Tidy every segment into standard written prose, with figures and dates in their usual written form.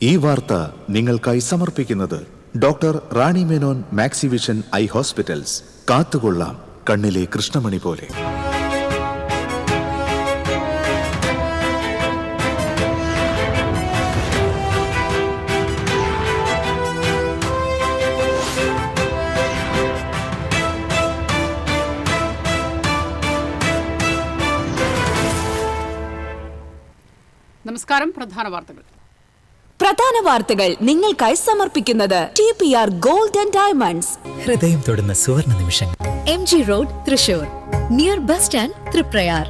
ഈ വാർത്ത നിങ്ങൾക്കായി സമർപ്പിക്കുന്നത് doctor Rani Menon Maxivision I hospitals. കാത്തുകൊള്ളാം കണ്ണിലെ കൃഷ്ണമണി പോലെ. നമസ്കാരം. പ്രധാന വാർത്തകൾ നിങ്ങൾക്കായി സമർപ്പിക്കുന്നത് TPR ഗോൾഡ് ആൻഡ് ഡയമണ്ട്സ്. ഹൃദയം തൊടുന്ന സുവർണ നിമിഷങ്ങൾ. MG road, Thrissur, near bus stand, Triprayar.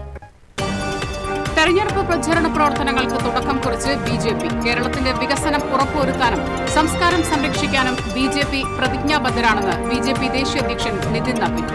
തെരഞ്ഞെടുപ്പ് പ്രചരണ പ്രവർത്തനങ്ങൾക്ക് തുടക്കം കുറിച്ച് BJP. കേരളത്തിന്റെ വികസനം ഉറപ്പുവരുത്താനും സംസ്കാരം സംരക്ഷിക്കാനും BJP പ്രതിജ്ഞാബദ്ധരാണെന്ന് BJP ദേശീയ അധ്യക്ഷൻ നിതിൻ നബീൻ.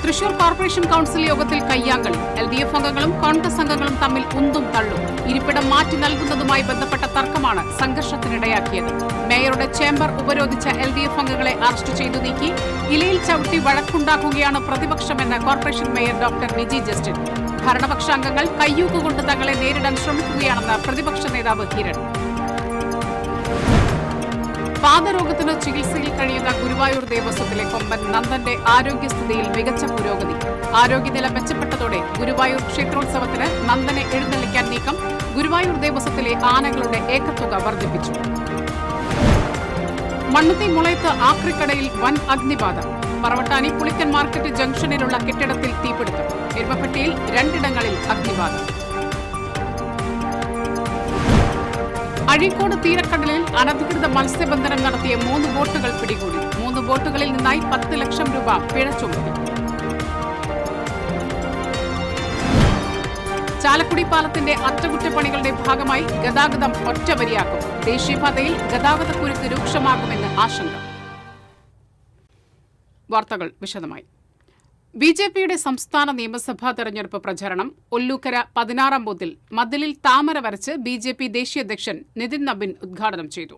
തൃശൂർ കോർപ്പറേഷൻ കൌൺസിൽ യോഗത്തിൽ കയ്യാങ്കളി. LDF അംഗങ്ങളും കോൺഗ്രസ് അംഗങ്ങളും തമ്മിൽ ഉന്തും തള്ളും. ഇരിപ്പിടം മാറ്റി നൽകുന്നതുമായി ബന്ധപ്പെട്ട തർക്കമാണ് സംഘർഷത്തിനിടയാക്കിയത്. മേയറുടെ ചേംബർ ഉപരോധിച്ച LDF അംഗങ്ങളെ അറസ്റ്റ് ചെയ്തു നീക്കി. ഇലയിൽ ചവിട്ടി വഴക്കുണ്ടാക്കുകയാണ് പ്രതിപക്ഷമെന്ന് corporation mayor doctor Niji Justin. ഭരണപക്ഷ അംഗങ്ങൾ കയ്യൂക്കുകൊണ്ട് തങ്ങളെ നേരിടാൻ ശ്രമിക്കുകയാണെന്ന് പ്രതിപക്ഷ നേതാവ് കിരൺ. പാദരോഗത്തിന് ചികിത്സയിൽ കഴിയുന്ന ഗുരുവായൂർ ദേവസ്വത്തിലെ കൊമ്പൻ നന്ദന്റെ ആരോഗ്യസ്ഥിതിയിൽ മികച്ച പുരോഗതി. ആരോഗ്യനില മെച്ചപ്പെട്ടതോടെ ഗുരുവായൂർ ക്ഷേത്രോത്സവത്തിന് നന്ദനെ എഴുന്നള്ളിക്കാൻ നീക്കം. ഗുരുവായൂർ ദേവസ്വത്തിലെ ആനകളുടെ ഏക്കത്തുക വർദ്ധിപ്പിച്ചു. മണ്ണുത്തി മുളയത്ത് ആക്രിക്കടയിൽ വൻ അഗ്നിബാധ. പറവട്ടാനി പുളിക്കൻ മാർക്കറ്റ് ജംഗ്ഷനിലുള്ള കെട്ടിടത്തിൽ തീപിടുത്തം. എരുമപ്പെട്ടിയിൽ 2 ഇടങ്ങളിൽ അഗ്നിബാധ. അഴീക്കോട് തീരക്കടലിൽ അനധികൃത മത്സ്യബന്ധനം നടത്തിയ 3 ബോട്ടുകൾ പിടികൂടി. 3 ബോട്ടുകളിൽ നിന്നായി 10 ലക്ഷം രൂപ പിഴ ചുമത്തി. ചാലക്കുടി പാലത്തിന്റെ അറ്റകുറ്റപ്പണികളുടെ ഭാഗമായി ഗതാഗതം ഒറ്റവരിയാക്കും. ദേശീയപാതയിൽ ഗതാഗതക്കുരുക്ക് രൂക്ഷമാകുമെന്ന് ആശങ്ക. വാർത്തകൾ വിശദമായി. BJPയുടെ സംസ്ഥാന നിയമസഭാ തെരഞ്ഞെടുപ്പ് പ്രചരണം ഒല്ലൂക്കര 16-ാം ബൂത്തിൽ മതിലിൽ താമര വരച്ച് BJP ദേശീയ അധ്യക്ഷൻ നിതിൻ നബീൻ ഉദ്ഘാടനം ചെയ്തു.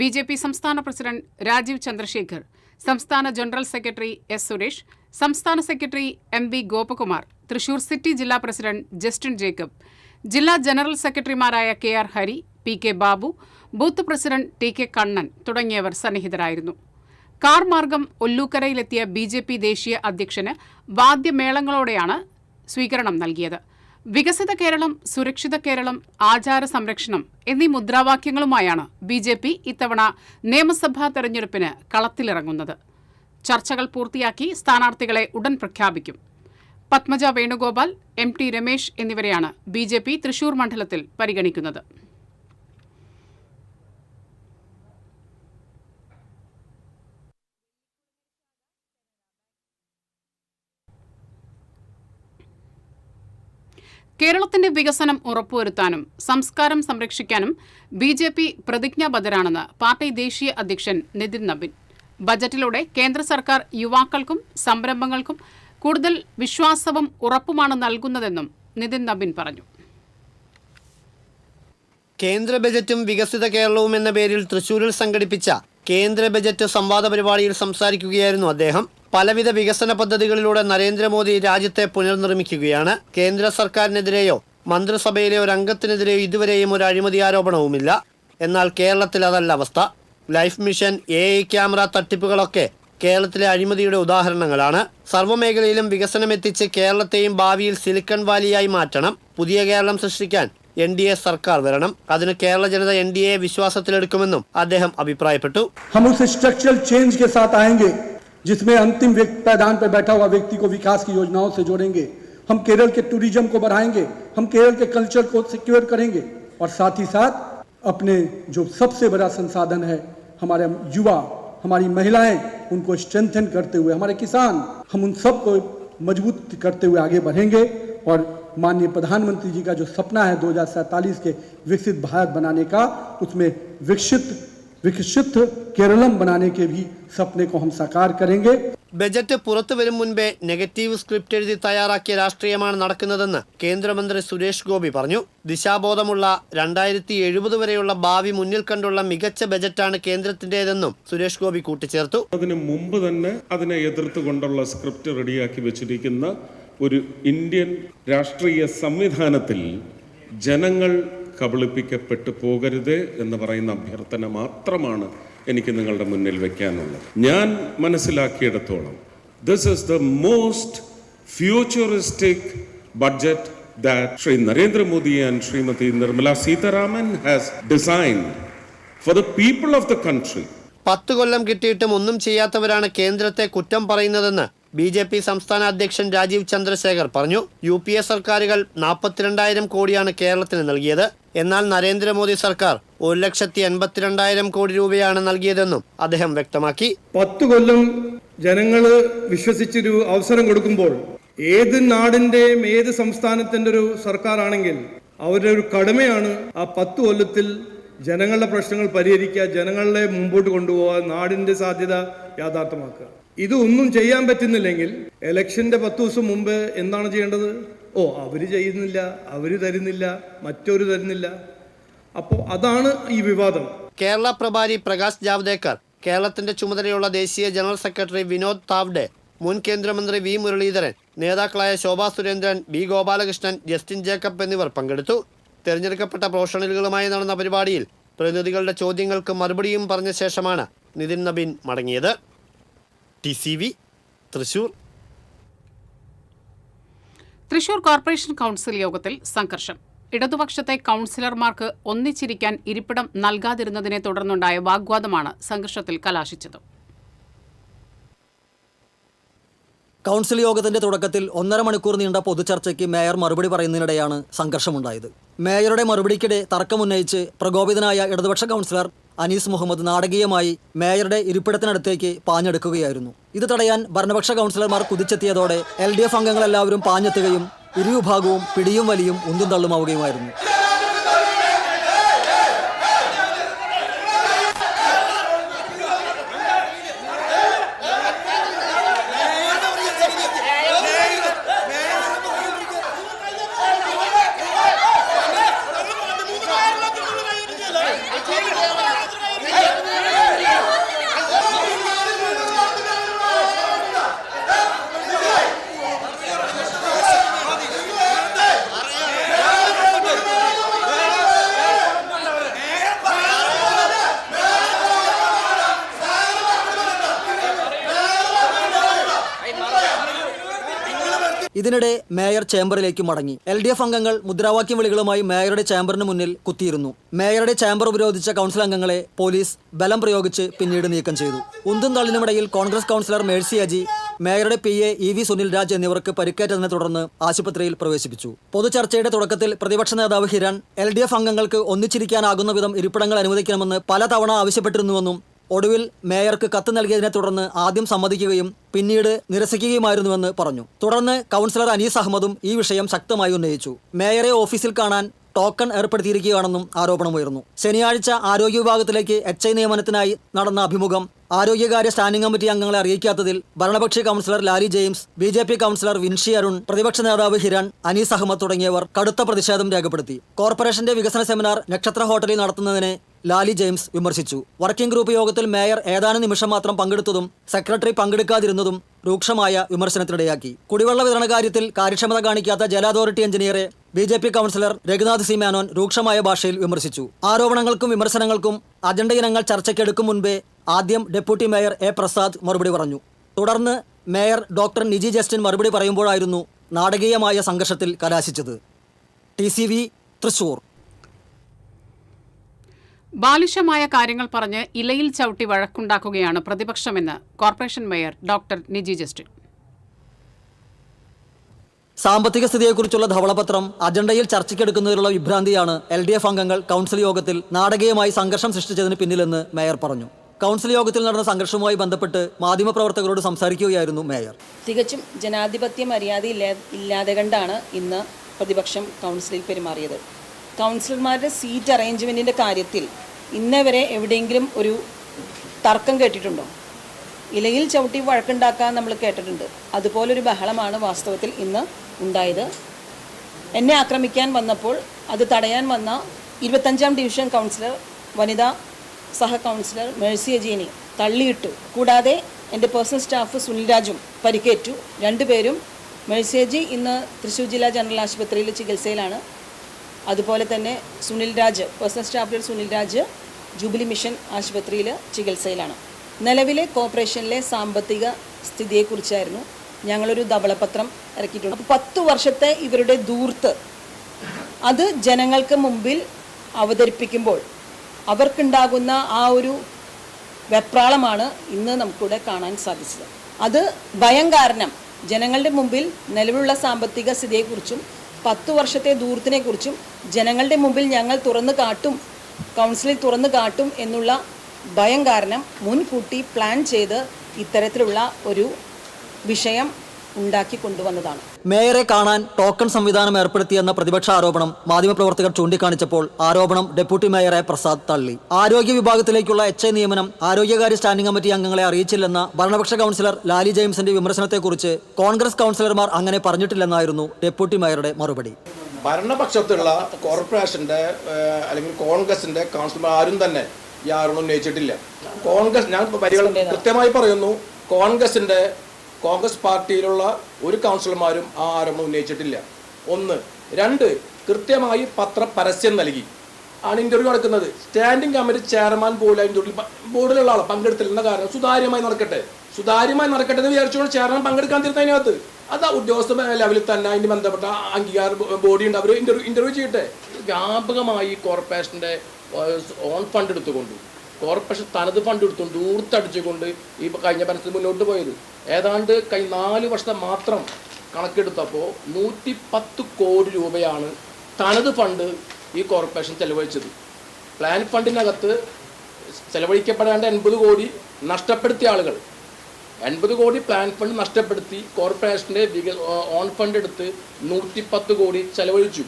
BJP സംസ്ഥാന പ്രസിഡന്റ് രാജീവ് ചന്ദ്രശേഖർ, സംസ്ഥാന ജനറൽ സെക്രട്ടറി S. സുരേഷ്, സംസ്ഥാന secretary MV Gopakumar, Thrissur city ജില്ലാ പ്രസിഡന്റ് ജസ്റ്റിൻ ജേക്കബ്, ജില്ലാ ജനറൽ സെക്രട്ടറിമാരായ KR Hari, PK Babu, booth president TK Kannan തുടങ്ങിയവർ സന്നിഹിതരായിരുന്നു. കാർ മാർഗം ഒല്ലൂക്കരയിലെത്തിയ BJP ദേശീയ അധ്യക്ഷന് വാദ്യമേളങ്ങളോടെയാണ് സ്വീകരണം നൽകിയത്. വികസിത കേരളം, സുരക്ഷിത കേരളം, ആചാര സംരക്ഷണം എന്നീ മുദ്രാവാക്യങ്ങളുമായാണ് BJP ഇത്തവണ നിയമസഭാ തെരഞ്ഞെടുപ്പിന് കളത്തിലിറങ്ങുന്നത്. ചർച്ചകൾ പൂർത്തിയാക്കി സ്ഥാനാർത്ഥികളെ ഉടൻ പ്രഖ്യാപിക്കും. പത്മജ വേണുഗോപാൽ, MT രമേശ് എന്നിവരെയാണ് BJP തൃശൂർ മണ്ഡലത്തിൽ പരിഗണിക്കുന്നത്. കേരളത്തിന്റെ വികസനം ഉറപ്പുവരുത്താനും സംസ്കാരം സംരക്ഷിക്കാനും BJP പ്രതിജ്ഞാബദ്ധരാണെന്ന് പാർട്ടി ദേശീയ അധ്യക്ഷൻ നിതിൻ നബീൻ. ബജറ്റിലൂടെ കേന്ദ്ര സർക്കാർ യുവാക്കൾക്കും സംരംഭങ്ങൾക്കും കൂടുതൽ വിശ്വാസവും ഉറപ്പുമാണ് നൽകുന്നതെന്നും നിതിൻ നബീൻ പറഞ്ഞു. കേന്ദ്ര ബജറ്റും വികസിത കേരളവും എന്ന പേരിൽ തൃശൂരിൽ സംഘടിപ്പിച്ച കേന്ദ്ര ബജറ്റ് സംവാദ പരിപാടിയിൽ സംസാരിക്കുകയായിരുന്നു അദ്ദേഹം. പലവിധ വികസന പദ്ധതികളിലൂടെ നരേന്ദ്രമോദി രാജ്യത്തെ പുനർനിർമ്മിക്കുകയാണ്. കേന്ദ്ര സർക്കാരിനെതിരെയോ മന്ത്രിസഭയിലെ ഒരു അംഗത്തിനെതിരെയോ ഇതുവരെയും ഒരു അഴിമതി ആരോപണവുമില്ല. എന്നാൽ കേരളത്തിൽ അതല്ല അവസ്ഥ. ലൈഫ് മിഷൻ, AI ക്യാമറ തട്ടിപ്പുകളൊക്കെ കേരളത്തിലെ അഴിമതിയുടെ ഉദാഹരണങ്ങളാണ്. സർവ്വമേഖലയിലും വികസനം എത്തിച്ച് കേരളത്തെയും ഭാവിയിൽ സിലിക്കൺ വാലിയായി മാറ്റണം. പുതിയ കേരളം സൃഷ്ടിക്കാൻ NDA സർക്കാർ വരണം. അതിന് കേരള ജനത NDA വിശ്വാസത്തിലെടുക്കുമെന്നും അദ്ദേഹം അഭിപ്രായപ്പെട്ടു. जिसमें अंतिम पायदान पर बैठा हुआ व्यक्ति को विकास की योजनाओं से जोड़ेंगे. हम केरल के टूरिज्म को बढ़ाएंगे, हम केरल के कल्चर को सिक्योर करेंगे और साथ ही साथ अपने जो सबसे बड़ा संसाधन है हमारे युवा, हमारी महिलाएं, उनको स्ट्रेंथन करते हुए, हमारे किसान, हम उन सब को मजबूत करते हुए आगे बढ़ेंगे. और माननीय प्रधानमंत्री जी का जो सपना है 2047 के विकसित भारत बनाने का, उसमें विकसित केरलम बनाने के भी सपने को हम साकार करेंगे. ബജറ്റ് പുറത്തു വരും മുൻപേ നെഗറ്റീവ് സ്ക്രിപ്റ്റ് എഴുതി തയ്യാറാക്കിയ രാഷ്ട്രീയമാണ് നടക്കുന്നതെന്ന് കേന്ദ്രമന്ത്രി സുരേഷ് ഗോപി പറഞ്ഞു. ദിശാബോധമുള്ള 2070 വരെയുള്ള ഭാവി മുന്നിൽ കണ്ടുള്ള മികച്ച ബജറ്റാണ് കേന്ദ്രത്തിന്റേതെന്നും സുരേഷ് ഗോപി കൂട്ടിച്ചേർത്തു. അതിന് മുമ്പ് തന്നെ അതിനെ എതിർത്തുകൊണ്ടുള്ള സ്ക്രിപ്റ്റ് റെഡിയാക്കി വെച്ചിരിക്കുന്ന ഒരു ഇന്ത്യൻ രാഷ്ട്രീയ സംവിധാനത്തിൽ ജനങ്ങൾ കബളിപ്പിക്കപ്പെട്ടു പോകരുത് എന്ന് പറയുന്ന അഭ്യർത്ഥന മാത്രമാണ് എനിക്ക് നിങ്ങളുടെ മുന്നിൽ വയ്ക്കാനുള്ളത്. ഞാൻ മനസ്സിലാക്കിയിടത്തോളം this is the most futuristic budget that Shri Narendra Modi and Srimati Nirmala Sitharaman has designed for the people of the country. 10 കൊല്ലം കിട്ടിയിട്ടും ഒന്നും ചെയ്യാത്തവരാണ് കേന്ദ്രത്തെ കുറ്റം പറയുന്നതെന്ന് BJP സംസ്ഥാന അധ്യക്ഷൻ രാജീവ് ചന്ദ്രശേഖർ പറഞ്ഞു. UPA സർക്കാരുകൾ 42,000 കോടിയാണ് കേരളത്തിന് നൽകിയത്. എന്നാൽ നരേന്ദ്രമോദി സർക്കാർ 1,82,000 കോടി രൂപയാണ് നൽകിയതെന്നും അദ്ദേഹം വ്യക്തമാക്കി. 10 കൊല്ലം ജനങ്ങൾ വിശ്വസിച്ചൊരു അവസരം കൊടുക്കുമ്പോൾ ഏത് നാടിൻ്റെയും ഏത് സംസ്ഥാനത്തിൻ്റെ ഒരു സർക്കാരാണെങ്കിൽ അവരുടെ ഒരു കടമയാണ് ആ 10 കൊല്ലത്തിൽ ജനങ്ങളുടെ പ്രശ്നങ്ങൾ പരിഹരിക്കുക, ജനങ്ങളെ മുമ്പോട്ട് കൊണ്ടുപോകുക, നാടിൻ്റെ സാധ്യത യാഥാർത്ഥ്യമാക്കുക. ഇതൊന്നും ചെയ്യാൻ പറ്റുന്നില്ലെങ്കിൽ ഇലക്ഷൻ്റെ 10 ദിവസം മുമ്പ് എന്താണ് ചെയ്യേണ്ടത്? അവർ ചെയ്യുന്നില്ല, അവർ തരുന്നില്ല, മറ്റൊരു തരുന്നില്ല. അപ്പോൾ അതാണ് ഈ വിവാദം. കേരള പ്രഭാരി പ്രകാശ് ജാവ്ദേക്കർ, കേരളത്തിന്റെ ചുമതലയുള്ള ദേശീയ ജനറൽ സെക്രട്ടറി വിനോദ് താവ്ഡെ, മുൻ കേന്ദ്രമന്ത്രി വി മുരളീധരൻ, നേതാക്കളായ Shobha Surendran, B Gopalakrishnan, Justin Jacob എന്നിവർ പങ്കെടുത്തു. തെരഞ്ഞെടുക്കപ്പെട്ട പ്രൊഫഷണലുകളുമായി നടന്ന പരിപാടിയിൽ പ്രതിനിധികളുടെ ചോദ്യങ്ങൾക്ക് മറുപടിയും പറഞ്ഞ ശേഷമാണ് നിതിൻ നബീൻ മടങ്ങിയത്. TCV Thrissur. Thrissur corporation council യോഗത്തിൽ സംഘർഷം. ഇടതുപക്ഷത്തെ കൗൺസിലർമാർക്ക് ഒന്നിച്ചിരിക്കാൻ ഇരിപ്പിടം നൽകാതിരുന്നതിനെ തുടർന്നുണ്ടായ വാഗ്വാദമാണ് സംഘർഷത്തിൽ കലാശിച്ചത്. കൗൺസിൽ യോഗത്തിന്റെ തുടക്കത്തിൽ 1.5 മണിക്കൂർ നീണ്ട പൊതുചർച്ചയ്ക്ക് മേയർ മറുപടി പറയുന്നതിനിടെയാണ് സംഘർഷമുണ്ടായത്. മേയറുടെ മറുപടിക്കിടെ തർക്കമുന്നയിച്ച് പ്രകോപിതനായ ഇടതുപക്ഷ കൗൺസിലർ അനീസ് മുഹമ്മദ് നാടകീയമായി മേയറുടെ ഇരിപ്പിടത്തിനടുത്തേക്ക് പാഞ്ഞെടുക്കുകയായിരുന്നു. ഇത് തടയാൻ ഭരണപക്ഷ കൗൺസിലർമാർ കുതിച്ചെത്തിയതോടെ LDF അംഗങ്ങളെല്ലാവരും പാഞ്ഞെത്തുകയും ഇരുവിഭാഗവും പിടിയും വലിയും ഉന്തും തള്ളുമാവുകയുമായിരുന്നു. ഇതിനിടെ മേയർ ചേംബറിലേക്ക് മടങ്ങി. LDF അംഗങ്ങൾ മുദ്രാവാക്യം വിളികളുമായി മേയറുടെ ചേംബറിന് മുന്നിൽ കുത്തിയിരുന്നു. മേയറുടെ ചേംബർ ഉപരോധിച്ച കൗൺസിൽ അംഗങ്ങളെ പോലീസ് ബലം പ്രയോഗിച്ച് പിന്നീട് നീക്കം ചെയ്തു. ഉന്തും തള്ളിനുമിടയിൽ കോൺഗ്രസ് കൗൺസിലർ മേഴ്സി അജി, മേയറുടെ PA EV സുനിൽ രാജ് എന്നിവർക്ക് പരിക്കേറ്റതിനെ തുടർന്ന് ആശുപത്രിയിൽ പ്രവേശിപ്പിച്ചു. പൊതുചർച്ചയുടെ തുടക്കത്തിൽ പ്രതിപക്ഷ നേതാവ് ഹിരൺ LDF അംഗങ്ങൾക്ക് ഒന്നിച്ചിരിക്കാനാകുന്ന വിധം ഇരിപ്പിടങ്ങൾ അനുവദിക്കണമെന്ന് പലതവണ ആവശ്യപ്പെട്ടിരുന്നുവെന്നും ഒടുവിൽ മേയർക്ക് കത്ത് നൽകിയതിനെ തുടർന്ന് ആദ്യം സമ്മതിക്കുകയും പിന്നീട് നിരസിക്കുകയുമായിരുന്നുവെന്ന് പറഞ്ഞു. തുടർന്ന് കൗൺസിലർ അനീസ് അഹമ്മദും ഈ വിഷയം ശക്തമായി ഉന്നയിച്ചു. മേയറെ ഓഫീസിൽ കാണാൻ ടോക്കൺ ഏർപ്പെടുത്തിയിരിക്കുകയാണെന്നും ആരോപണമുയർന്നു. ശനിയാഴ്ച ആരോഗ്യ വിഭാഗത്തിലേക്ക് HI നിയമനത്തിനായി നടന്ന അഭിമുഖം ആരോഗ്യകാര്യ സ്റ്റാൻഡിംഗ് കമ്മിറ്റി അംഗങ്ങളെ അറിയിക്കാത്തതിൽ ഭരണപക്ഷി councillor Lali James, BJP councillor Vinshi Arun, പ്രതിപക്ഷ നേതാവ് ഹിരൺ, അനീസ് അഹമ്മദ് തുടങ്ങിയവർ കടുത്ത പ്രതിഷേധം രേഖപ്പെടുത്തി. കോർപ്പറേഷന്റെ വികസന സെമിനാർ നക്ഷത്ര ഹോട്ടലിൽ നടത്തുന്നതിനെ ലാലി ജെയിംസ് വിമർശിച്ചു. വർക്കിംഗ് ഗ്രൂപ്പ് യോഗത്തിൽ മേയർ ഏതാനും നിമിഷം മാത്രം പങ്കെടുത്തതും സെക്രട്ടറി പങ്കെടുക്കാതിരുന്നതും രൂക്ഷമായ വിമർശനത്തിനിടയാക്കി. കുടിവെള്ള വിതരണ കാര്യത്തിൽ കാര്യക്ഷമത കാണിക്കാത്ത ജല അതോറിറ്റി എഞ്ചിനീയറെ BJP councillor Raghunath C Menon രൂക്ഷമായ ഭാഷയിൽ വിമർശിച്ചു. ആരോപണങ്ങൾക്കും വിമർശനങ്ങൾക്കും അജണ്ട ഇനങ്ങൾ ചർച്ചയ്ക്കെടുക്കും മുൻപേ ആദ്യം ഡെപ്യൂട്ടി മേയർ A പ്രസാദ് മറുപടി പറഞ്ഞു. തുടർന്ന് മേയർ ഡോക്ടർ നിജി ജസ്റ്റിൻ മറുപടി പറയുമ്പോഴായിരുന്നു നാടകീയമായ സംഘർഷത്തിൽ കലാശിച്ചത്. TCV തൃശൂർ. ബാലിശമായ കാര്യങ്ങൾ പറഞ്ഞ് ഇലയിൽ ചവിട്ടി വഴക്കുണ്ടാക്കുകയാണ് പ്രതിപക്ഷമെന്ന് corporation mayor doctor Niji Justin. സാമ്പത്തിക സ്ഥിതിയെക്കുറിച്ചുള്ള ധവളപത്രം അജണ്ടയിൽ ചർച്ചയ്ക്കെടുക്കുന്നതിലുള്ള വിഭ്രാന്തിയാണ് LDF അംഗങ്ങൾ കൗൺസിൽ യോഗത്തിൽ നാടകീയമായി സംഘർഷം സൃഷ്ടിച്ചതിന് പിന്നിലെന്ന് മേയർ പറഞ്ഞു. കൗൺസിൽ യോഗത്തിൽ നടന്ന സംഘർഷവുമായി ബന്ധപ്പെട്ട് മാധ്യമപ്രവർത്തകരോട് സംസാരിക്കുകയായിരുന്നു മേയർ. തികച്ചും ജനാധിപത്യ മര്യാദ ഇല്ലാതെ കണ്ടാണ് ഇന്ന് പ്രതിപക്ഷം കൗൺസിലിൽ പെരുമാറിയത്. കൗൺസിലർമാരുടെ സീറ്റ് അറേഞ്ച്മെൻറ്റിൻ്റെ കാര്യത്തിൽ ഇന്നേവരെ എവിടെയെങ്കിലും ഒരു തർക്കം കേട്ടിട്ടുണ്ടോ? ഇലയിൽ ചവിട്ടി വഴക്കുണ്ടാക്കാൻ നമ്മൾ കേട്ടിട്ടുണ്ട്. അതുപോലൊരു ബഹളമാണ് വാസ്തവത്തിൽ ഇന്ന് ഉണ്ടായത്. എന്നെ ആക്രമിക്കാൻ വന്നപ്പോൾ അത് തടയാൻ വന്ന 25-ാം ഡിവിഷൻ കൗൺസിലർ വനിതാ സഹ കൗൺസിലർ മേഴ്സി അജീനെ തള്ളിയിട്ടു. കൂടാതെ എൻ്റെ പേഴ്സണൽ സ്റ്റാഫ് സുനിൽ രാജും പരിക്കേറ്റു. 2 പേരും മേഴ്സി അജി ഇന്ന് തൃശ്ശൂർ ജില്ലാ ജനറൽ ആശുപത്രിയിൽ ചികിത്സയിലാണ്. അതുപോലെ തന്നെ Sunil Raj, personal staff leader Sunil Raj jubilee mission ആശുപത്രിയിൽ ചികിത്സയിലാണ്. നിലവിലെ കോർപ്പറേഷനിലെ സാമ്പത്തിക സ്ഥിതിയെക്കുറിച്ചായിരുന്നു ഞങ്ങളൊരു ധവളപത്രം ഇറക്കിയിട്ടുണ്ട്. അപ്പോൾ 10 വർഷത്തെ ഇവരുടെ ധൂർത്ത് അത് ജനങ്ങൾക്ക് മുമ്പിൽ അവതരിപ്പിക്കുമ്പോൾ അവർക്കുണ്ടാകുന്ന ആ ഒരു വെപ്രാളമാണ് ഇന്ന് നമുക്കിവിടെ കാണാൻ സാധിച്ചത്. അത് ഭയം കാരണം ജനങ്ങളുടെ മുമ്പിൽ നിലവിലുള്ള സാമ്പത്തിക സ്ഥിതിയെക്കുറിച്ചും 10 വർഷത്തെ ധൂർത്തിനെക്കുറിച്ചും ജനങ്ങളുടെ മുമ്പിൽ ഞങ്ങൾ തുറന്നു കാട്ടും, കൗൺസിലിൽ തുറന്നു കാട്ടും എന്നുള്ള ഭയം കാരണം മുൻകൂട്ടി പ്ലാൻ ചെയ്ത് ഇത്തരത്തിലുള്ള ഒരു വിഷയം ഉണ്ടാക്കി കൊണ്ടുവന്നതാണ്. മേയറെ കാണാൻ ടോക്കൺ സംവിധാനം ഏർപ്പെടുത്തിയെന്ന പ്രതിപക്ഷ ആരോപണം മാധ്യമപ്രവർത്തകർ ചൂണ്ടിക്കാണിച്ചപ്പോൾ ആരോപണം ഡെപ്യൂട്ടി മേയറെ പ്രസാദ് തള്ളി. ആരോഗ്യ വിഭാഗത്തിലേക്കുള്ള HI നിയമനം ആരോഗ്യകാര്യ സ്റ്റാൻഡിംഗ് കമ്മിറ്റി അംഗങ്ങളെ അറിയിച്ചില്ലെന്ന ഭരണപക്ഷ കൗൺസിലർ ലാലി ജെയിംസിന്റെ വിമർശനത്തെക്കുറിച്ച് കോൺഗ്രസ് കൗൺസിലർമാർ അങ്ങനെ പറഞ്ഞിട്ടില്ലെന്നായിരുന്നു ഡെപ്യൂട്ടി മേയറുടെ മറുപടി. ഭരണപക്ഷത്തുള്ള കോർപ്പറേഷന്റെ അല്ലെങ്കിൽ കോൺഗ്രസിന്റെ കൗൺസിലർമാർ ആരും തന്നെ ഈ ആരോപണം ഉന്നയിച്ചിട്ടില്ല. കോൺഗ്രസ്, ഞാൻ വരികൾ കൃത്യമായി പറയുന്നു, കോൺഗ്രസ് പാർട്ടിയിലുള്ള ഒരു കൗൺസിലർമാരും ആ ആരോപണം ഉന്നയിച്ചിട്ടില്ല. 1. 2, കൃത്യമായി പരസ്യം നൽകി ആണ് ഇന്റർവ്യൂ നടക്കുന്നത്. സ്റ്റാൻഡിംഗ് കമ്മിറ്റി ചെയർമാൻ പോലും ഇന്റർവ്യൂ ബോർഡിലുള്ള ആൾ പങ്കെടുത്തില്ലെന്ന കാരണം സുതാര്യമായി നടക്കട്ടെ എന്ന് വിചാരിച്ചുകൊണ്ട് ചെയർമാൻ പങ്കെടുക്കാൻ തീർന്നതിനകത്ത് അത് ഉദ്യോഗസ്ഥ ലെവലിൽ തന്നെ അതിന് ബന്ധപ്പെട്ട അംഗീകാര ബോഡി ഉണ്ട്, അവർ ഇന്റർവ്യൂ ചെയ്യട്ടെ. വ്യാപകമായി കോർപ്പറേഷന്റെ ഓൺ ഫണ്ട് എടുത്തുകൊണ്ട്, കോർപ്പറേഷൻ തനത് ഫണ്ട് എടുത്തുകൊണ്ട് ഊർത്തടിച്ചുകൊണ്ട് ഈ കഴിഞ്ഞ ഭരണത്തിൽ മുന്നോട്ട് പോയത്. ഏതാണ്ട് 4 വർഷം മാത്രം കണക്കെടുത്തപ്പോൾ 110 കോടി രൂപയാണ് തനത് ഫണ്ട് ഈ കോർപ്പറേഷൻ ചെലവഴിച്ചത്. പ്ലാൻ ഫണ്ടിനകത്ത് ചെലവഴിക്കപ്പെടേണ്ട 80 കോടി നഷ്ടപ്പെടുത്തിയ ആളുകൾ 80 കോടി പ്ലാൻ ഫണ്ട് നഷ്ടപ്പെടുത്തി കോർപ്പറേഷൻ്റെ ഓൺ ഫണ്ട് എടുത്ത് 110 കോടി ചെലവഴിച്ചു.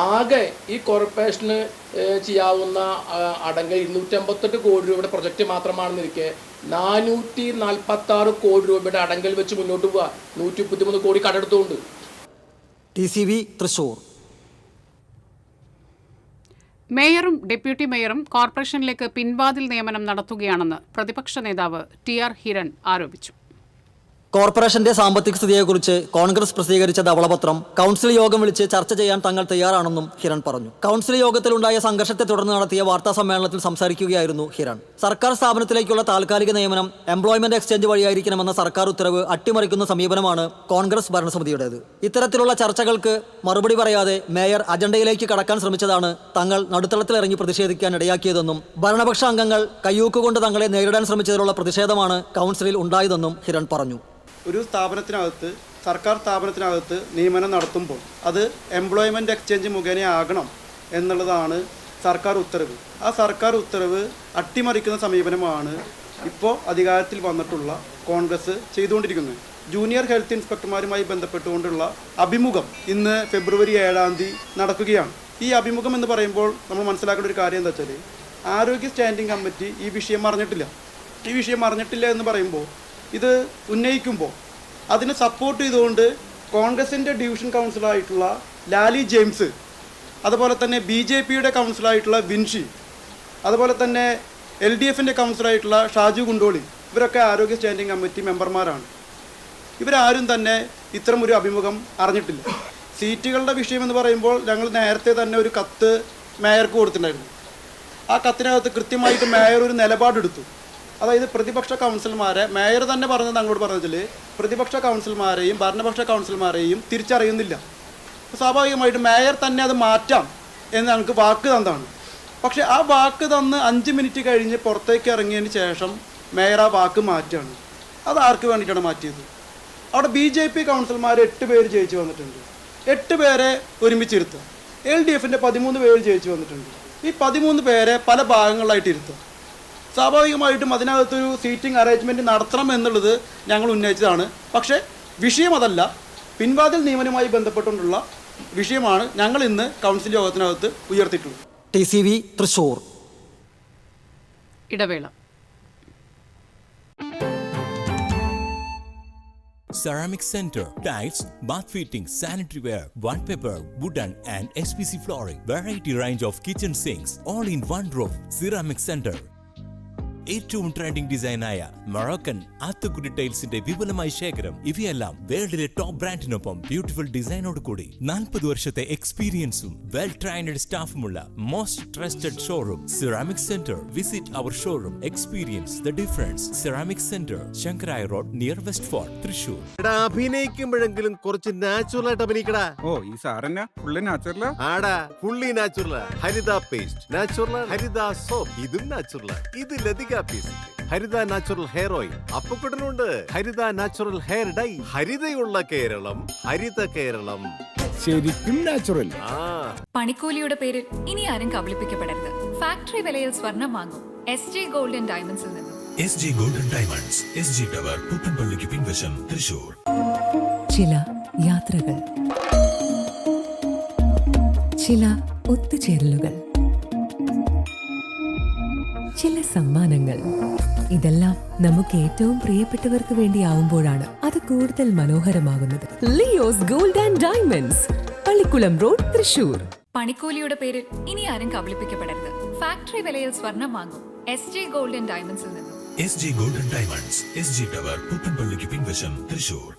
ആകെ ഈ കോർപ്പറേഷന് ചെയ്യാവുന്ന അടങ്കൽ 258 കോടി രൂപയുടെ പ്രൊജക്റ്റ് മാത്രമാണെന്നിരിക്കെ 446 കോടി രൂപയുടെ അടങ്കൽ വെച്ച് മുന്നോട്ട് പോവുക. 133 കോടി കടെടുത്തുകൊണ്ട്. TCV തൃശൂർ. മേയറും ഡെപ്യൂട്ടി മേയറും കോർപ്പറേഷനിലേക്ക് പിൻവാതിൽ നിയമനം നടത്തുകയാണെന്ന് പ്രതിപക്ഷ നേതാവ് TR ഹിരൺ ആരോപിച്ചു. കോർപ്പറേഷന്റെ സാമ്പത്തിക സ്ഥിതിയെക്കുറിച്ച് കോൺഗ്രസ് പ്രസിദ്ധീകരിച്ച ധവളപത്രം കൗൺസിൽ യോഗം വിളിച്ച് ചർച്ച ചെയ്യാൻ തങ്ങൾ തയ്യാറാണെന്നും ഹിരൺ പറഞ്ഞു. കൗൺസിൽ യോഗത്തിലുണ്ടായ സംഘർഷത്തെ തുടർന്ന് നടത്തിയ വാർത്താ സമ്മേളനത്തിൽ സംസാരിക്കുകയായിരുന്നു ഹിരൺ. സർക്കാർ സ്ഥാപനത്തിലേക്കുള്ള താൽക്കാലിക നിയമനം എംപ്ലോയ്മെന്റ് എക്സ്ചേഞ്ച് വഴിയായിരിക്കണമെന്ന സർക്കാർ ഉത്തരവ് അട്ടിമറിക്കുന്ന സമീപനമാണ് കോൺഗ്രസ് ഭരണസമിതിയുടേത്. ഇത്തരത്തിലുള്ള ചർച്ചകൾക്ക് മറുപടി പറയാതെ മേയർ അജണ്ടയിലേക്ക് കടക്കാൻ ശ്രമിച്ചതാണ് തങ്ങൾ നടുത്തളത്തിലിറങ്ങി പ്രതിഷേധിക്കാൻ ഇടയാക്കിയതെന്നും ഭരണപക്ഷ അംഗങ്ങൾ കയ്യൂക്കുകൊണ്ട് തങ്ങളെ നേരിടാൻ ശ്രമിച്ചതിലുള്ള പ്രതിഷേധമാണ് കൗൺസിലിൽ ഉണ്ടായതെന്നും ഹിരൺ പറഞ്ഞു. ഒരു സ്ഥാപനത്തിനകത്ത്, സർക്കാർ സ്ഥാപനത്തിനകത്ത് നിയമനം നടത്തുമ്പോൾ അത് എംപ്ലോയ്മെൻറ്റ് എക്സ്ചേഞ്ച് മുഖേനയാകണം എന്നുള്ളതാണ് സർക്കാർ ഉത്തരവ്. ആ സർക്കാർ ഉത്തരവ് അട്ടിമറിക്കുന്ന സമീപനമാണ് ഇപ്പോൾ അധികാരത്തിൽ വന്നിട്ടുള്ള കോൺഗ്രസ് ചെയ്തുകൊണ്ടിരിക്കുന്നത്. ജൂനിയർ ഹെൽത്ത് ഇൻസ്പെക്ടർമാരുമായി ബന്ധപ്പെട്ടുകൊണ്ടുള്ള അഭിമുഖം ഇന്ന് ഫെബ്രുവരി 7-ാം തീയതി നടക്കുകയാണ്. ഈ അഭിമുഖം എന്ന് പറയുമ്പോൾ നമ്മൾ മനസ്സിലാക്കേണ്ട ഒരു കാര്യം എന്താ വെച്ചാൽ, ആരോഗ്യ സ്റ്റാൻഡിംഗ് കമ്മിറ്റി ഈ വിഷയം അറിഞ്ഞിട്ടില്ല എന്ന് പറയുമ്പോൾ, ഇത് ഉന്നയിക്കുമ്പോൾ അതിനെ സപ്പോർട്ട് ചെയ്തുകൊണ്ട് കോൺഗ്രസിൻ്റെ ഡിവിഷൻ കൗൺസിലറായിട്ടുള്ള ലാലി ജെയിംസ്, അതുപോലെ തന്നെ BJPയുടെ കൗൺസിലറായിട്ടുള്ള വിൻഷി, അതുപോലെ തന്നെ LDFിൻ്റെ കൗൺസിലറായിട്ടുള്ള ഷാജു ഗുണ്ടോളി, ഇവരൊക്കെ ആരോഗ്യ സ്റ്റാൻഡിംഗ് കമ്മിറ്റി മെമ്പർമാരാണ്. ഇവരാരും തന്നെ ഇത്തരം ഒരു അഭിമുഖം അറിഞ്ഞിട്ടില്ല. സീറ്റുകളുടെ വിഷയമെന്ന് പറയുമ്പോൾ ഞങ്ങൾ നേരത്തെ തന്നെ ഒരു കത്ത് മേയർക്ക് കൊടുത്തിട്ടുണ്ടായിരുന്നു. ആ കത്തിനകത്ത് കൃത്യമായിട്ട് മേയർ ഒരു നിലപാടെടുത്തു. അതായത് പ്രതിപക്ഷ കൗൺസിലർമാരെ, മേയർ തന്നെ പറഞ്ഞത് ഞങ്ങളോട് പറഞ്ഞതിൽ പ്രതിപക്ഷ കൗൺസിലർമാരെയും ഭരണപക്ഷ കൗൺസിലർമാരെയും തിരിച്ചറിയുന്നില്ല. സ്വാഭാവികമായിട്ട് മേയർ തന്നെ അത് മാറ്റാം എന്ന് ഞങ്ങൾക്ക് വാക്ക് തന്നതാണ്. പക്ഷേ ആ വാക്ക് തന്ന് 5 മിനിറ്റ് കഴിഞ്ഞ് പുറത്തേക്ക് ഇറങ്ങിയതിന് ശേഷം മേയർ ആ വാക്ക് മാറ്റുകയാണ്. അത് ആർക്ക് വേണ്ടിയിട്ടാണ് മാറ്റിയത്? അവിടെ BJP കൗൺസിലർമാർ 8 പേര് ജയിച്ചു വന്നിട്ടുണ്ട്. 8 പേരെ ഒരുമിച്ചിരുത്തുക. LDFിൻ്റെ 13 പേര് ജയിച്ചു വന്നിട്ടുണ്ട്. ഈ 13 പേരെ പല ഭാഗങ്ങളിലായിട്ട് ഇരുത്തുക. സ്വാഭാവികമായിട്ടും അതിനകത്തൊരു സീറ്റിംഗ് അറേഞ്ച്മെൻറ്റ് നടത്തണം എന്നുള്ളത് ഞങ്ങൾ ഉന്നയിച്ചതാണ്. പക്ഷേ വിഷയം അതല്ല, പിൻവാതിൽ നിയമനവുമായി ബന്ധപ്പെട്ടുകൊണ്ടുള്ള വിഷയമാണ് ഞങ്ങൾ ഇന്ന് കൗൺസിൽ യോഗത്തിനകത്ത് ഉയർത്തിയിട്ടുള്ളത്. TCV തൃശൂർ. ഇടവേള. Ceramic Center, tiles, bath fittings, sanitary ware, wallpaper, wooden and SPC flooring, variety range of kitchen sinks, all in one roof. Ceramic Center. ഏറ്റവും ട്രെൻഡിംഗ് ഡിസൈനായ മൊറോക്കൻ ആത്തുക്കുടി ടൈൽസിന്റെ വിപുലമായ ശേഖരം. ഇവയെല്ലാം വേൾഡിലെ ടോപ്പ് ബ്രാൻഡിനൊപ്പം ബ്യൂട്ടിഫുൾ ഡിസൈനോട് കൂടി 40 വർഷത്തെ എക്സ്പീരിയൻസും വെൽ ട്രെയിൻഡ് സ്റ്റാഫുമുള്ള most trusted showroom ceramic centre. Visit our showroom, experience the difference. Ceramic centre, Shankaraya road, near West Fort, Thrissur. അഭിനയിക്കുമ്പോഴെങ്കിലും കുറച്ച് നാച്ചുറൽ ആയിട്ട് അഭിനയിക്കടാ. ഓ, ഈ സാറന്നെ ഫുള്ളി നാച്ചുറലാ? ആടാ, ഫുള്ളി നാച്ചുറൽ. ഹരിത പേസ്റ്റ് നാച്ചുറൽ, ഹരിത സോപ്പ് ഇതും നാച്ചുറൽ. ഇത് ലതിക പേസ്റ്റ്, ഹരിത നാച്ചുറൽ ഹെയർ ഓയിൽ. അപ്പക്കുട്ടനുണ്ട് ഹരിത natural hair dye. ഹരിതയുള്ള Keralam, Haritha Keralam, ശരിക്കും natural. പണിക്കൂലിയുടെ പേരിൽ ഇനി ആരും കബളിപ്പിക്കപ്പെടരുത്. ഫാക്ടറി വിലയിൽ സ്വർണം വാങ്ങും SJ ഗോൾഡ് ആൻഡ് ഡയമണ്ട്സിൽ നിന്നും. SJ gold and diamonds, SG tower, പുത്തൻപള്ളിക്ക് പിൻവശം, തൃശൂർ. ചില യാത്രകൾ, ചില ഒത്തുചേരലുകൾ, ചില സമ്മാനങ്ങൾ, ഇതെല്ലാം നമുക്ക് ഏറ്റവും പ്രിയപ്പെട്ടവർക്ക് വേണ്ടിയാവുമ്പോഴാണ് അത് കൂടുതൽ മനോഹരമാകുന്നത്. Leo's gold and diamonds, Pallikulam road, Thrissur. പണിക്കൂലിയുടെ പേരിൽ ഇനി ആരും കബളിപ്പിക്കപ്പെടരുത്. ഫാക്ടറി വിലയിൽ സ്വർണം വാങ്ങും SJ ഗോൾഡ് ആൻഡ് ഡയമണ്ട്സിൽ നിന്നും. SJ gold and diamonds, SG tower, പുത്തൻപള്ളിക്ക് പിൻവശം, തൃശൂർ.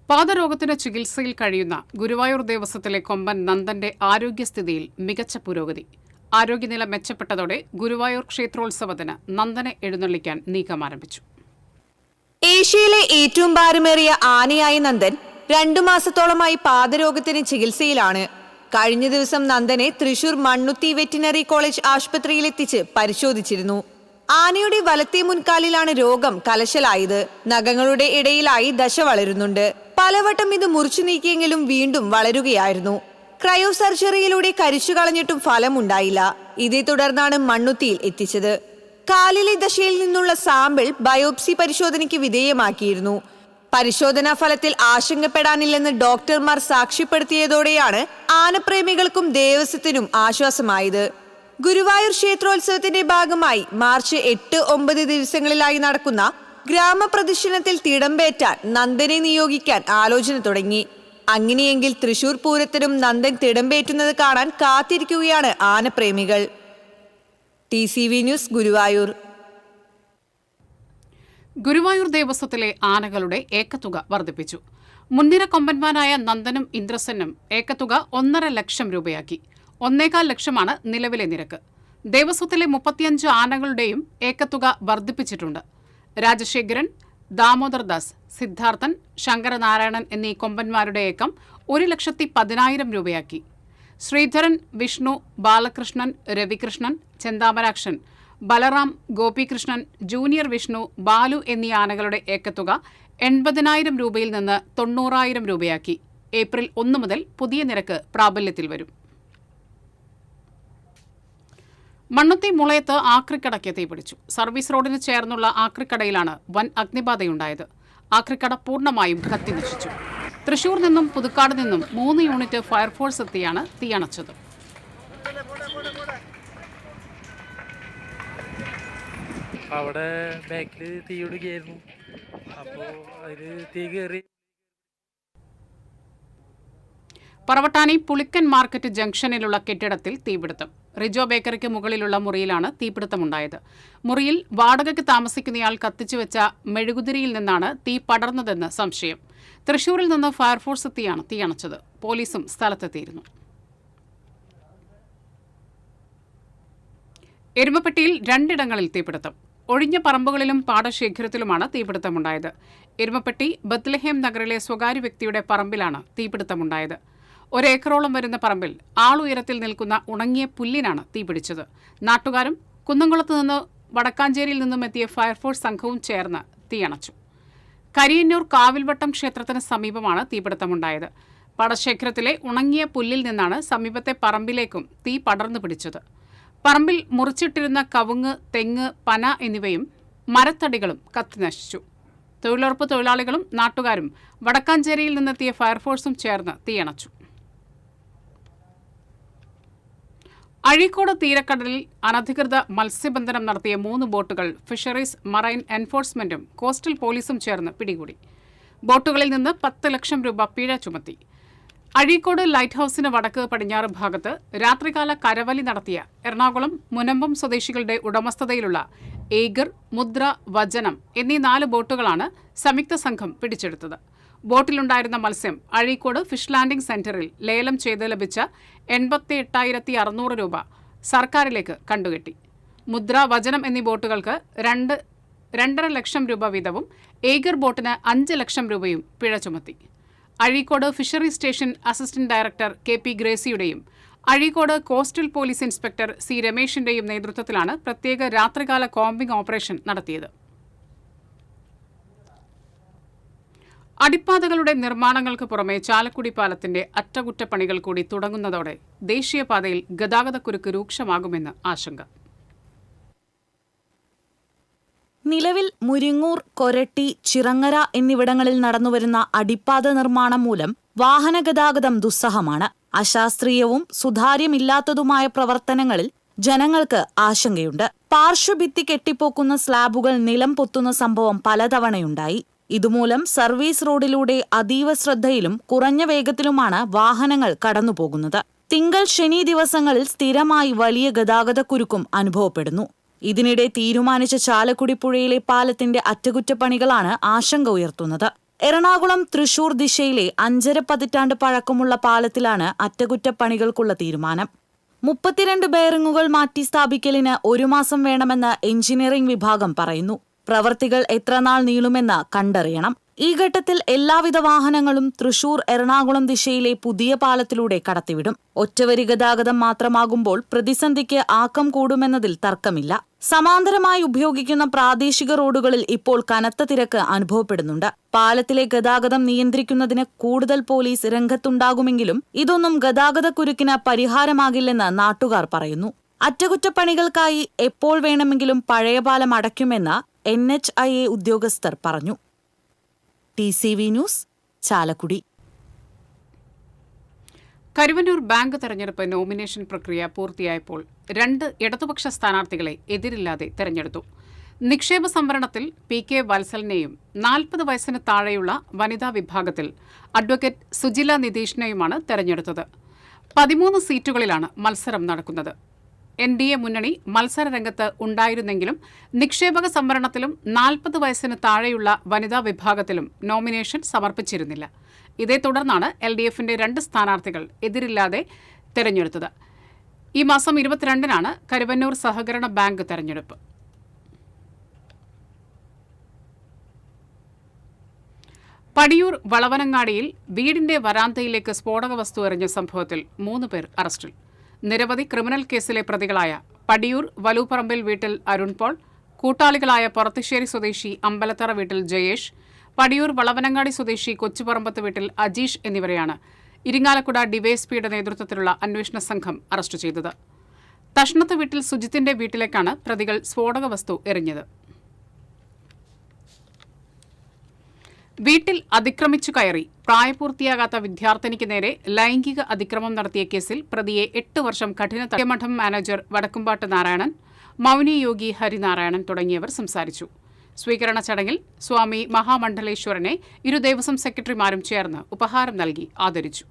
പാദരോഗത്തിന് ചികിത്സയിൽ കഴിയുന്ന ഗുരുവായൂർ ദേവസ്വത്തിലെ കൊമ്പൻ നന്ദന്റെ ആരോഗ്യസ്ഥിതിയിൽ മികച്ച പുരോഗതി. ആരോഗ്യനില മെച്ചപ്പെട്ടതോടെ ഗുരുവായൂർ ക്ഷേത്രോത്സവത്തിന് നന്ദനെ എഴുന്നള്ളിക്കാൻ നീക്കം ആരംഭിച്ചു. ഏഷ്യയിലെ ഏറ്റവും ഭാരമേറിയ ആനയായ നന്ദൻ 2 മാസത്തോളമായി പാദരോഗത്തിന് ചികിത്സയിലാണ്. കഴിഞ്ഞ ദിവസം നന്ദനെ തൃശൂർ മണ്ണുത്തി വെറ്റിനറി കോളേജ് ആശുപത്രിയിലെത്തിച്ച് പരിശോധിച്ചിരുന്നു. ആനയുടെ വലത്തേ മുൻകാലിലാണ് രോഗം കലശലായത്. നഖങ്ങളുടെ ഇടയിലായി ദശ വളരുന്നുണ്ട്. പലവട്ടം ഇത് മുറിച്ചു നീക്കിയെങ്കിലും വീണ്ടും വളരുകയായിരുന്നു. ക്രയോ സർജറിയിലൂടെ കരിച്ചു കളഞ്ഞിട്ടും ഫലമുണ്ടായില്ല. ഇതേ തുടർന്നാണ് മണ്ണുത്തിയിൽ എത്തിച്ചത്. കാലിലെ ദശയിൽ നിന്നുള്ള സാമ്പിൾ ബയോപ്സി പരിശോധനയ്ക്ക് വിധേയമാക്കിയിരുന്നു. പരിശോധനാ ഫലത്തിൽ ആശങ്കപ്പെടാനില്ലെന്ന് ഡോക്ടർമാർ സാക്ഷ്യപ്പെടുത്തിയതോടെയാണ് ആനപ്രേമികൾക്കും ദേവസ്വത്തിനും ആശ്വാസമായത്. ഗുരുവായൂർ ക്ഷേത്രോത്സവത്തിന്റെ ഭാഗമായി മാർച്ച് 8, 9 ദിവസങ്ങളിലായി നടക്കുന്ന ഗ്രാമപ്രദക്ഷിണത്തിൽ തിടമ്പേറ്റാൻ നന്ദനെ നിയോഗിക്കാൻ ആലോചന തുടങ്ങി. അങ്ങനെയെങ്കിൽ തൃശൂർ പൂരത്തിനും നന്ദൻ തിടമ്പേറ്റുന്നത് കാണാൻ കാത്തിരിക്കുകയാണ് ആനപ്രേമികൾ. TCV news, Guruvayur. ഗുരുവായൂർ ദേവസ്വത്തിലെ ആനകളുടെ ഏക്കത്തുക വർദ്ധിപ്പിച്ചു. മുൻനിര കൊമ്പന്മാരായ നന്ദനും ഇന്ദ്രസെന്നും ഏക്കത്തുക 1.5 ലക്ഷം രൂപയാക്കി. 1.25 ലക്ഷമാണ് നിലവിലെ നിരക്ക്. ദേവസ്വത്തിലെ 35 ആനകളുടെയും ഏക്കത്തുക വർദ്ധിപ്പിച്ചിട്ടുണ്ട്. രാജശേഖരൻ, ദാമോദർദാസ്, സിദ്ധാർത്ഥൻ, ശങ്കരനാരായണൻ എന്നീ കൊമ്പന്മാരുടെ ഏക്കം 1,10,000 രൂപയാക്കി. ശ്രീധരൻ, വിഷ്ണു, ബാലകൃഷ്ണൻ, രവികൃഷ്ണൻ, ചെന്താമരാക്ഷൻ, ബലറാം, ഗോപികൃഷ്ണൻ, ജൂനിയർ വിഷ്ണു, ബാലു എന്നീ ആനകളുടെ ഏക്കത്തുക 80,000 രൂപയിൽ നിന്ന് 90,000 രൂപയാക്കി. ഏപ്രിൽ 1 മുതൽ പുതിയ നിരക്ക് പ്രാബല്യത്തിൽ വരും. മണ്ണുത്തി മുളയത്ത് ആക്രിക്കടയ്ക്ക് തീപിടിച്ചു. സർവീസ് റോഡിന് ചേർന്നുള്ള ആക്രിക്കടയിലാണ് വൻ അഗ്നിബാധയുണ്ടായത്. ആക്രിക്കട പൂർണ്ണമായും കത്തിനശിച്ചു. തൃശൂർ നിന്നും പുതുക്കാട് നിന്നും 3 യൂണിറ്റ് ഫയർഫോഴ്സ് എത്തിയാണ് തീയണച്ചത്. അവിടെ ബാക്കിൽ തീയിടുകയായിരുന്നു. അപ്പോൾ അതിൽ തീ കയറി. പറവട്ടാനി പുളിക്കൻ മാർക്കറ്റ് ജംഗ്ഷനിലുള്ള കെട്ടിടത്തിൽ തീപിടുത്തം. റിജോ ബേക്കറിക്ക് മുകളിലുള്ള മുറിയിലാണ് തീപിടുത്തമുണ്ടായത്. മുറിയിൽ വാടകയ്ക്ക് താമസിക്കുന്നയാൾ കത്തിച്ചുവെച്ച മെഴുകുതിരിയിൽ നിന്നാണ് തീ പടർന്നതെന്ന് സംശയം. തൃശൂരിൽ നിന്ന് ഫയർഫോഴ്സ് എത്തിയാണ് തീയണച്ചത്. പോലീസും സ്ഥലത്തെത്തിയിരുന്നു. എരുമപ്പെട്ടിയിൽ 2 ഇടങ്ങളിൽ തീപിടുത്തം. ഒഴിഞ്ഞ പറമ്പുകളിലും പാടശേഖരത്തിലുമാണ് തീപിടുത്തമുണ്ടായത്. എരുമപ്പെട്ടി ബത്ലഹേം നഗറിലെ സ്വകാര്യ വ്യക്തിയുടെ പറമ്പിലാണ് തീപിടുത്തമുണ്ടായത്. 1 ഏക്കറോളം വരുന്ന പറമ്പിൽ ആളുയരത്തിൽ നിൽക്കുന്ന ഉണങ്ങിയ പുല്ലിനാണ് തീപിടിച്ചത്. നാട്ടുകാരും കുന്നംകുളത്ത് നിന്ന് വടക്കാഞ്ചേരിയിൽ നിന്നും എത്തിയ ഫയർഫോഴ്സ് സംഘവും ചേർന്ന് തീയണച്ചു. കരിയന്നൂർ കാവിൽവട്ടം ക്ഷേത്രത്തിന് സമീപമാണ് തീപിടുത്തമുണ്ടായത്. പാടശേഖരത്തിലെ ഉണങ്ങിയ പുല്ലിൽ നിന്നാണ് സമീപത്തെ പറമ്പിലേക്കും തീ പടർന്നു പിടിച്ചത്. പറമ്പിൽ മുറിച്ചിട്ടിരുന്ന കവുങ്ങ്, തെങ്ങ്, പന എന്നിവയും മരത്തടികളും കത്തിനശിച്ചു. തൊഴിലുറപ്പ് തൊഴിലാളികളും നാട്ടുകാരും വടക്കാഞ്ചേരിയിൽ നിന്നെത്തിയ ഫയർഫോഴ്സും ചേർന്ന് തീയണച്ചു. അഴീക്കോട് തീരക്കടലിൽ അനധികൃത മത്സ്യബന്ധനം നടത്തിയ 3 ബോട്ടുകൾ ഫിഷറീസ് മറൈൻ എൻഫോഴ്സ്മെന്റും കോസ്റ്റൽ പോലീസും ചേർന്ന് പിടികൂടി. ബോട്ടുകളിൽ നിന്ന് 10 ലക്ഷം രൂപ പിഴ ചുമത്തി. അഴീക്കോട് ലൈറ്റ് ഹൌസിന് വടക്ക് പടിഞ്ഞാറ് ഭാഗത്ത് രാത്രികാല കരവലി നടത്തിയ എറണാകുളം മുനമ്പം സ്വദേശികളുടെ ഉടമസ്ഥതയിലുള്ള ഏഗർ, മുദ്ര, വചനം എന്നീ 4 ബോട്ടുകളാണ് സംയുക്ത സംഘം പിടിച്ചെടുത്തത്. ബോട്ടിലുണ്ടായിരുന്ന മത്സ്യം അഴീക്കോട് ഫിഷ് ലാൻഡിംഗ് സെന്ററിൽ ലേലം ചെയ്ത് ലഭിച്ച 88,600 രൂപ സർക്കാരിലേക്ക് കണ്ടുകെട്ടി. മുദ്ര, വചനം എന്നീ ബോട്ടുകൾക്ക് 2.5 ലക്ഷം രൂപ വീതവും ഏഗർ ബോട്ടിന് 5 ലക്ഷം രൂപയും പിഴ ചുമത്തി. Azhikode fisheries station assistant director KP ഗ്രേസിയുടെയും Azhikode coastal police inspector C രമേശിന്റെയും നേതൃത്വത്തിലാണ് പ്രത്യേക രാത്രികാല കോമ്പിംഗ് ഓപ്പറേഷൻ നടത്തിയത്. അടിപ്പാതകളുടെ നിർമ്മാണങ്ങൾക്ക് പുറമെ ചാലക്കുടി പാലത്തിന്റെ അറ്റകുറ്റപ്പണികൾ കൂടി തുടങ്ങുന്നതോടെ ദേശീയപാതയിൽ ഗതാഗതക്കുരുക്ക് രൂക്ഷമാകുമെന്ന് ആശങ്ക. നിലവിൽ മുരിങ്ങൂർ, കൊരട്ടി, ചിറങ്ങര എന്നിവിടങ്ങളിൽ നടന്നുവരുന്ന അടിപ്പാത നിർമ്മാണം മൂലം വാഹനഗതാഗതം ദുസ്സഹമാണ്. അശാസ്ത്രീയവും സുതാര്യമില്ലാത്തതുമായ പ്രവർത്തനങ്ങളിൽ ജനങ്ങൾക്ക് ആശങ്കയുണ്ട്. പാർശ്വഭിത്തി കെട്ടിപ്പോക്കുന്ന സ്ലാബുകൾ നിലം പൊത്തുന്ന സംഭവം പലതവണയുണ്ടായി. ഇതുമൂലം സർവീസ് റോഡിലൂടെ അതീവ ശ്രദ്ധയിലും കുറഞ്ഞ വേഗത്തിലുമാണ് വാഹനങ്ങൾ കടന്നുപോകുന്നത്. തിങ്കൾ, ശനി ദിവസങ്ങളിൽ സ്ഥിരമായി വലിയ ഗതാഗതക്കുരുക്കും അനുഭവപ്പെടുന്നു. ഇതിനിടെ തീരുമാനിച്ച ചാലക്കുടി പുഴയിലെ പാലത്തിന്റെ അറ്റകുറ്റപ്പണികളാണ് ആശങ്ക ഉയർത്തുന്നത്. എറണാകുളം തൃശൂർ ദിശയിലെ 5.5 പതിറ്റാണ്ട് പഴക്കമുള്ള പാലത്തിലാണ് അറ്റകുറ്റപ്പണികൾക്കുള്ള തീരുമാനം. 32 ബെയറിംഗുകൾ മാറ്റി സ്ഥാപിക്കലിന് 1 മാസം വേണമെന്ന് എഞ്ചിനീയറിംഗ് വിഭാഗം പറയുന്നു. പ്രവൃത്തികൾ എത്രനാൾ നീളുമെന്ന് കണ്ടറിയണം. ഈ ഘട്ടത്തിൽ എല്ലാവിധ വാഹനങ്ങളും തൃശൂർ, എറണാകുളം ദിശയിലെ പുതിയ പാലത്തിലൂടെ കടത്തിവിടും. ഒറ്റവരി ഗതാഗതം മാത്രമാകുമ്പോൾ പ്രതിസന്ധിക്ക് ആക്കം കൂടുമെന്നതിൽ തർക്കമില്ല. സമാന്തരമായി ഉപയോഗിക്കുന്ന പ്രാദേശിക റോഡുകളിൽ ഇപ്പോൾ കനത്ത തിരക്ക് അനുഭവപ്പെടുന്നുണ്ട്. പാലത്തിലെ ഗതാഗതം നിയന്ത്രിക്കുന്നതിന് കൂടുതൽ പോലീസ് രംഗത്തുണ്ടാകുമെങ്കിലും ഇതൊന്നും ഗതാഗതക്കുരുക്കിന് പരിഹാരമാകില്ലെന്ന് നാട്ടുകാർ പറയുന്നു. അറ്റകുറ്റപ്പണികൾക്കായി എപ്പോൾ വേണമെങ്കിലും പഴയ പാലം അടയ്ക്കുമെന്ന് NHIA ഉദ്യോഗസ്ഥർ പറഞ്ഞു. TCV news, Chalakudy. Karuvannur bank തെരഞ്ഞെടുപ്പ് നോമിനേഷൻ പ്രക്രിയ പൂർത്തിയായപ്പോൾ 2 ഇടതുപക്ഷ സ്ഥാനാർത്ഥികളെ എതിരില്ലാതെ തെരഞ്ഞെടുത്തു. നിക്ഷേപ സംവരണത്തിൽ PK വത്സലിനെയും 40 വയസ്സിന് താഴെയുള്ള വനിതാ വിഭാഗത്തിൽ അഡ്വക്കേറ്റ് സുജില നിതീഷിനെയുമാണ് തെരഞ്ഞെടുത്തത്. 13 സീറ്റുകളിലാണ് മത്സരം നടക്കുന്നത്. NDA മുന്നണി മത്സരരംഗത്ത് ഉണ്ടായിരുന്നെങ്കിലും നിക്ഷേപക സംവരണത്തിലും 40 വയസ്സിന് താഴെയുള്ള വനിതാ വിഭാഗത്തിലും നോമിനേഷൻ സമർപ്പിച്ചിരുന്നില്ല. ഇതേ തുടർന്നാണ് LDFന്റെ 2 സ്ഥാനാർത്ഥികൾ എതിരില്ലാതെ തെരഞ്ഞെടുത്തത്. ഈ മാസം 22-നാണ് കരുവന്നൂർ സഹകരണ ബാങ്ക് തെരഞ്ഞെടുപ്പ്. പടിയൂർ വളവനങ്ങാടിയിൽ വീടിന്റെ വരാന്തയിലേക്ക് സ്ഫോടക വസ്തു എറിഞ്ഞ സംഭവത്തിൽ 3 പേർ അറസ്റ്റിൽ. നിരവധി ക്രിമിനൽ കേസിലെ പ്രതികളായ പടിയൂർ വലൂപ്പറമ്പിൽ വീട്ടിൽ അരുൺ പോൾ, കൂട്ടാളികളായ പൊറത്തിശ്ശേരി സ്വദേശി അമ്പലത്തറ വീട്ടിൽ ജയേഷ്, പടിയൂർ വളവനങ്ങാടി സ്വദേശി കൊച്ചുപറമ്പത്ത് വീട്ടിൽ അജീഷ് എന്നിവരെയാണ് ഇരിങ്ങാലക്കുട ഡിവൈഎസ്പിയുടെ നേതൃത്വത്തിലുള്ള അന്വേഷണ സംഘം അറസ്റ്റ് ചെയ്തത്. തഷ്ണത്ത് വീട്ടിൽ സുജിത്തിന്റെ വീട്ടിലേക്കാണ് പ്രതികൾ സ്ഫോടക വസ്തു എറിഞ്ഞത്. വീട്ടിൽ അതിക്രമിച്ചു കയറി പ്രായപൂർത്തിയാകാത്ത വിദ്യാർത്ഥിനിക്ക് നേരെ ലൈംഗിക അതിക്രമം നടത്തിയ കേസിൽ പ്രതിയെ 8 വർഷം കഠിന മഠം മാനേജർ വടക്കുംപാട്ട് നാരായണൻ, മൗനി യോഗി ഹരിനാരായണൻ തുടങ്ങിയവർ സംസാരിച്ചു. സ്വീകരണ ചടങ്ങിൽ സ്വാമി മഹാമണ്ഡലേശ്വരനെ 2 ദേവസ്വം സെക്രട്ടറിമാരും ചേർന്ന് ഉപഹാരം നൽകി ആദരിച്ചു.